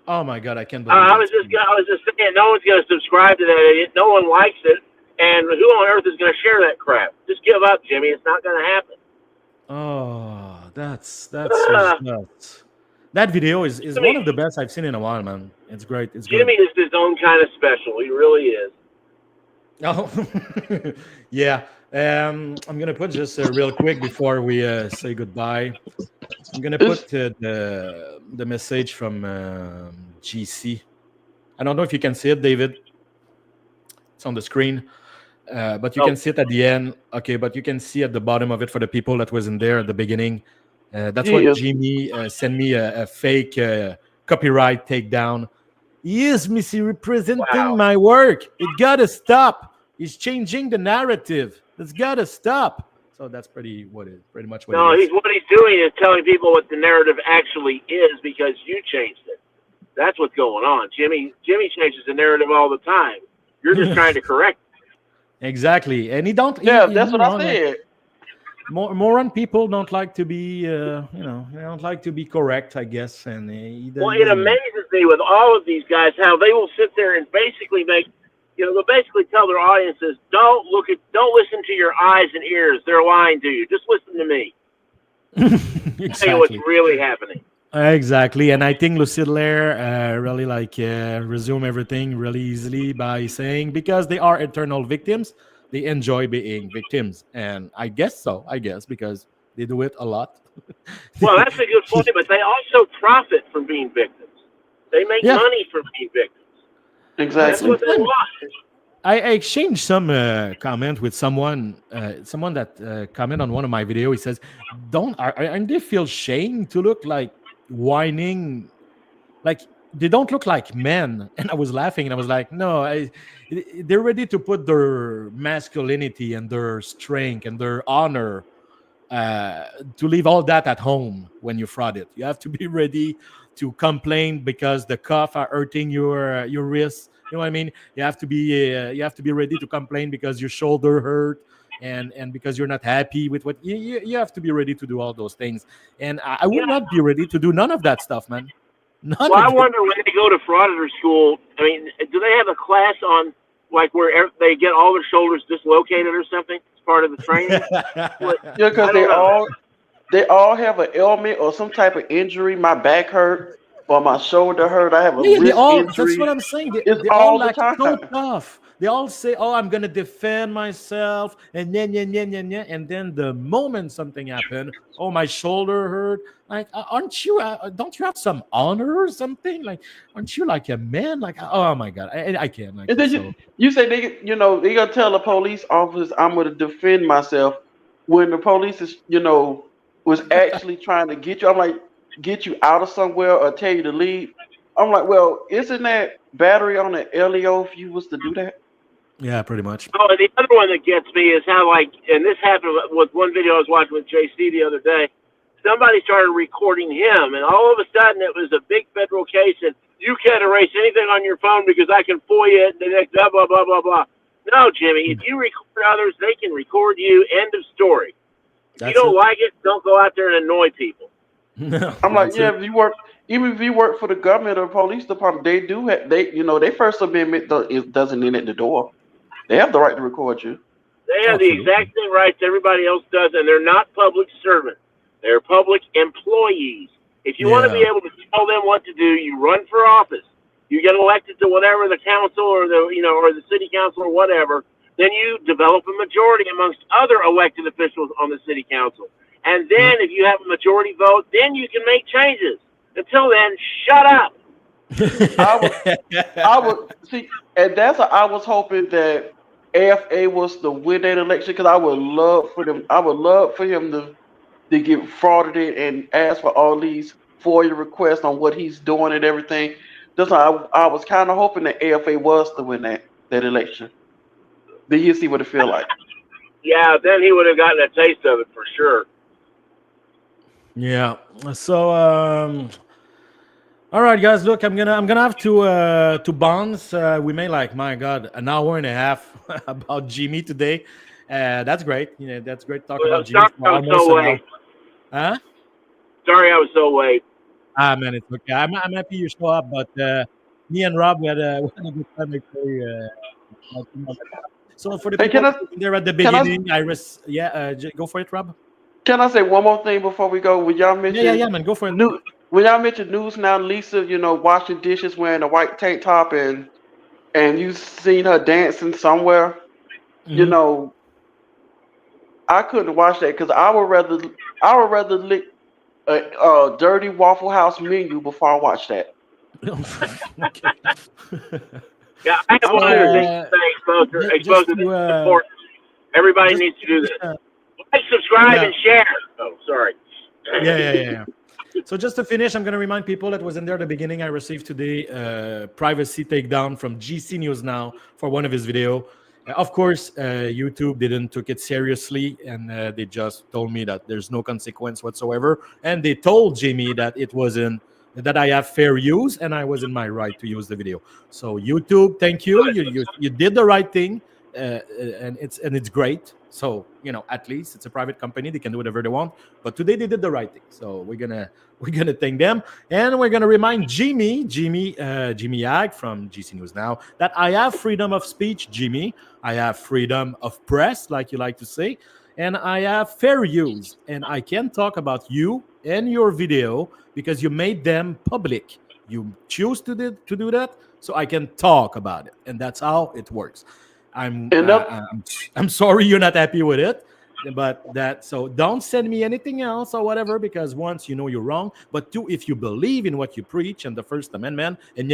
Oh my God, I can't believe I it. was just saying, no one's going to subscribe to that idiot. No one likes it, and who on earth is going to share that crap? Just give up, Jimmy. It's not going to happen. Oh, that's just nuts. That video is one of the best I've seen in a while, man. It's great. It's great. Jimmy is his own kind of special. He really is. Oh, yeah. I'm gonna put just real quick before we say goodbye. I'm gonna put the message from GC. I don't know if you can see it, David. It's on the screen, but you can see it at the end. Okay, but you can see at the bottom of it for the people that wasn't there at the beginning. That's what Jimmy sent me a fake copyright takedown. He is misrepresenting my work. It gotta stop. He's changing the narrative. It's gotta stop. So that's pretty much what No, it is. what he's doing is telling people what the narrative actually is because you changed it. That's what's going on. Jimmy changes the narrative all the time. You're just trying to correct it. Exactly, and he don't. Yeah, he- that's he what I don't like- said. Moron people don't like to be, they don't like to be correct, I guess. And he Well, it doesn't- amazes me with all of these guys how they will sit there and basically they'll basically tell their audiences, don't listen to your eyes and ears. They're lying to you. Just listen to me. Tell you what's Exactly. really happening. Exactly, and I think Lucille Lair really resume everything really easily by saying because they are eternal victims, they enjoy being victims, and I guess so. I guess because they do it a lot. Well, that's a good point, but they also profit from being victims. They make Yeah. money from being victims. That's Exactly. what they want. I exchanged some comment with someone that comment on one of my videos. He says, aren't they feel shame to look like whining, like they don't look like men?" And I was laughing, and I was like, no, they're ready to put their masculinity and their strength and their honor to leave all that at home when you fraud it. You have to be ready to complain because the cuff are hurting your wrist. You know what I mean? You have to be ready to complain because your shoulder hurt and because you're not happy with what you have to be ready to do all those things. And I would not be ready to do none of that stuff, man. None Well, I of it. wonder when they go to frauditor school, I mean, do they have a class on like where they get all their shoulders dislocated or something as part of the training? Yeah, because I don't know. they all have an ailment or some type of injury. My back hurt or my shoulder hurt. I have a Yeah, wrist injury. that's what I'm saying. It's They all all the like time. so tough. They all say, "Oh, I'm gonna defend myself," and then, and then the moment something happened, "Oh, my shoulder hurt." Like, aren't you? Don't you have some honor or something? Like, aren't you like a man? Like, oh my god, I can't. Like, And then so. you say they gonna tell the police officers I'm gonna defend myself when the police is was actually trying to get you. I'm like, get you out of somewhere or tell you to leave. I'm like, well, isn't that battery on the LEO if you was to do that? Yeah, pretty much. Oh, and the other one that gets me is how, and this happened with one video I was watching with JC the other day. Somebody started recording him, and all of a sudden it was a big federal case, and you can't erase anything on your phone because I can FOIA it, and the next blah, blah, blah, blah, blah. No, Jimmy, if you record others, they can record you. End of story. If you don't like it, don't go out there and annoy people. I'm like, yeah, even if you work for the government or police department, they do have their First Amendment doesn't end at the door. They have the right to record you. They have the exact same rights everybody else does, and they're not public servants. They're public employees. If you want to be able to tell them what to do, you run for office. You get elected to whatever the council or the city council or whatever. Then you develop a majority amongst other elected officials on the city council. And then if you have a majority vote, then you can make changes. Until then, shut up. I would see, and I was hoping that AFA was to win that election because I would love for them. I would love for him to get frauded and ask for all these FOIA requests on what he's doing and everything. That's why I was kind of hoping that AFA was to win that election. Then you see what it feel like. Yeah, then he would have gotten a taste of it for sure. Yeah. So, all right, guys. Look, I'm gonna have to bounce. We made my God, an hour and a half about Jimmy today. That's great. That's great. Talk about Jimmy. For I was almost so an hour. late. Huh? Sorry, I was so late. Man, it's okay. I'm happy you show up, but me and Rob we had a good time. Actually, so for the Hey, people can there at the beginning, go for it, Rob. Can I say one more thing before we go? When y'all mention, Yeah, man, go for it. When y'all mentioned news now, Lisa, washing dishes wearing a white tank top and you seen her dancing somewhere, I couldn't watch that because I would rather lick a dirty Waffle House menu before I watch that. Yeah, I have one other thing to say. Exposure is important. Everybody needs to do this. Like, subscribe, and share. Oh, sorry. Yeah. So just to finish, I'm going to remind people that was in there at the beginning. I received today privacy takedown from GC News Now for one of his video. Of course, YouTube didn't took it seriously, and they just told me that there's no consequence whatsoever. And they told Jimmy that it wasn't that I have fair use and I was in my right to use the video. So YouTube, thank you. You did the right thing, and it's great. So at least it's a private company; they can do whatever they want. But today they did the right thing. So we're gonna thank them, and we're gonna remind Jimmy Ag from GC News Now that I have freedom of speech, Jimmy. I have freedom of press, like you like to say, and I have fair use, and I can talk about you and your video because you made them public. You choose to do that, so I can talk about it, and that's how it works. I'm sorry you're not happy with it, but so don't send me anything else or whatever, because once you know you're wrong, but two, if you believe in what you preach and the First Amendment and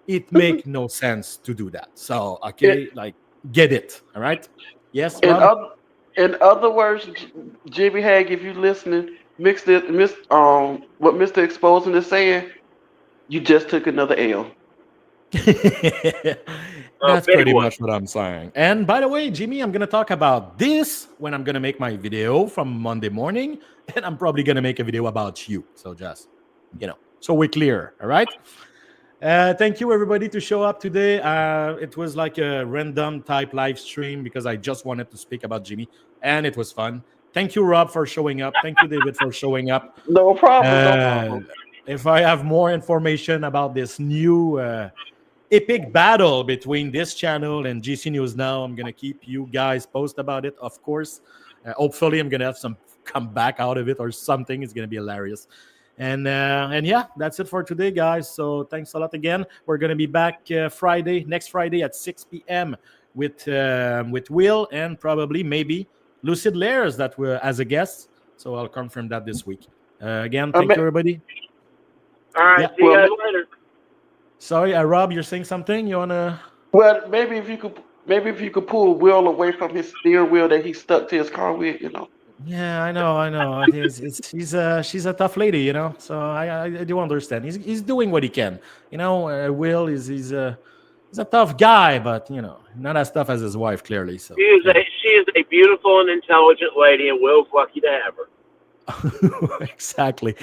it make no sense to do that. So get it, all right? Yes. In other words, Jimmy Hag, if you listening, what Mr. Exposing is saying, you just took another L. That's pretty much what I'm saying. And by the way, Jimmy, I'm going to talk about this when I'm going to make my video from Monday morning, and I'm probably going to make a video about you. So just, so we're clear, all right? Thank you, everybody, to show up today. It was like a random type live stream because I just wanted to speak about Jimmy, and it was fun. Thank you, Rob, for showing up. Thank you, David, for showing up. No problem. If I have more information about this new epic battle between this channel and GC News Now, I'm going to keep you guys posted about it, of course. Hopefully, I'm going to have some comeback out of it or something. It's going to be hilarious. And yeah, that's it for today, guys. So thanks a lot again. We're going to be back next Friday at 6 p.m. with Will and probably maybe Lucid Lairs that were as a guest. So I'll confirm that this week. Again, thank you, everybody. All right, see you guys later. Sorry, Rob, you're saying something? You wanna? Well, maybe if you could pull Will away from his steering wheel that he's stuck to his car with, Yeah, I know. She's a tough lady, So I do understand. He's doing what he can, Will he's a tough guy, but not as tough as his wife, clearly. So she is a beautiful and intelligent lady, and Will's lucky to have her. Exactly.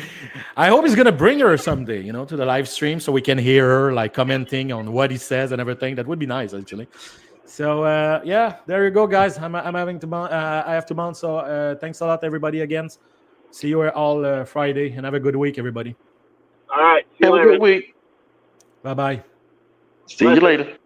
I hope he's gonna bring her someday, to the live stream so we can hear her commenting on what he says and everything. That would be nice, actually. So yeah, there you go, guys. I have to mount. So thanks a lot, everybody. Again, see you all Friday, and have a good week, everybody. All right. Have a good week. Bye. See you later.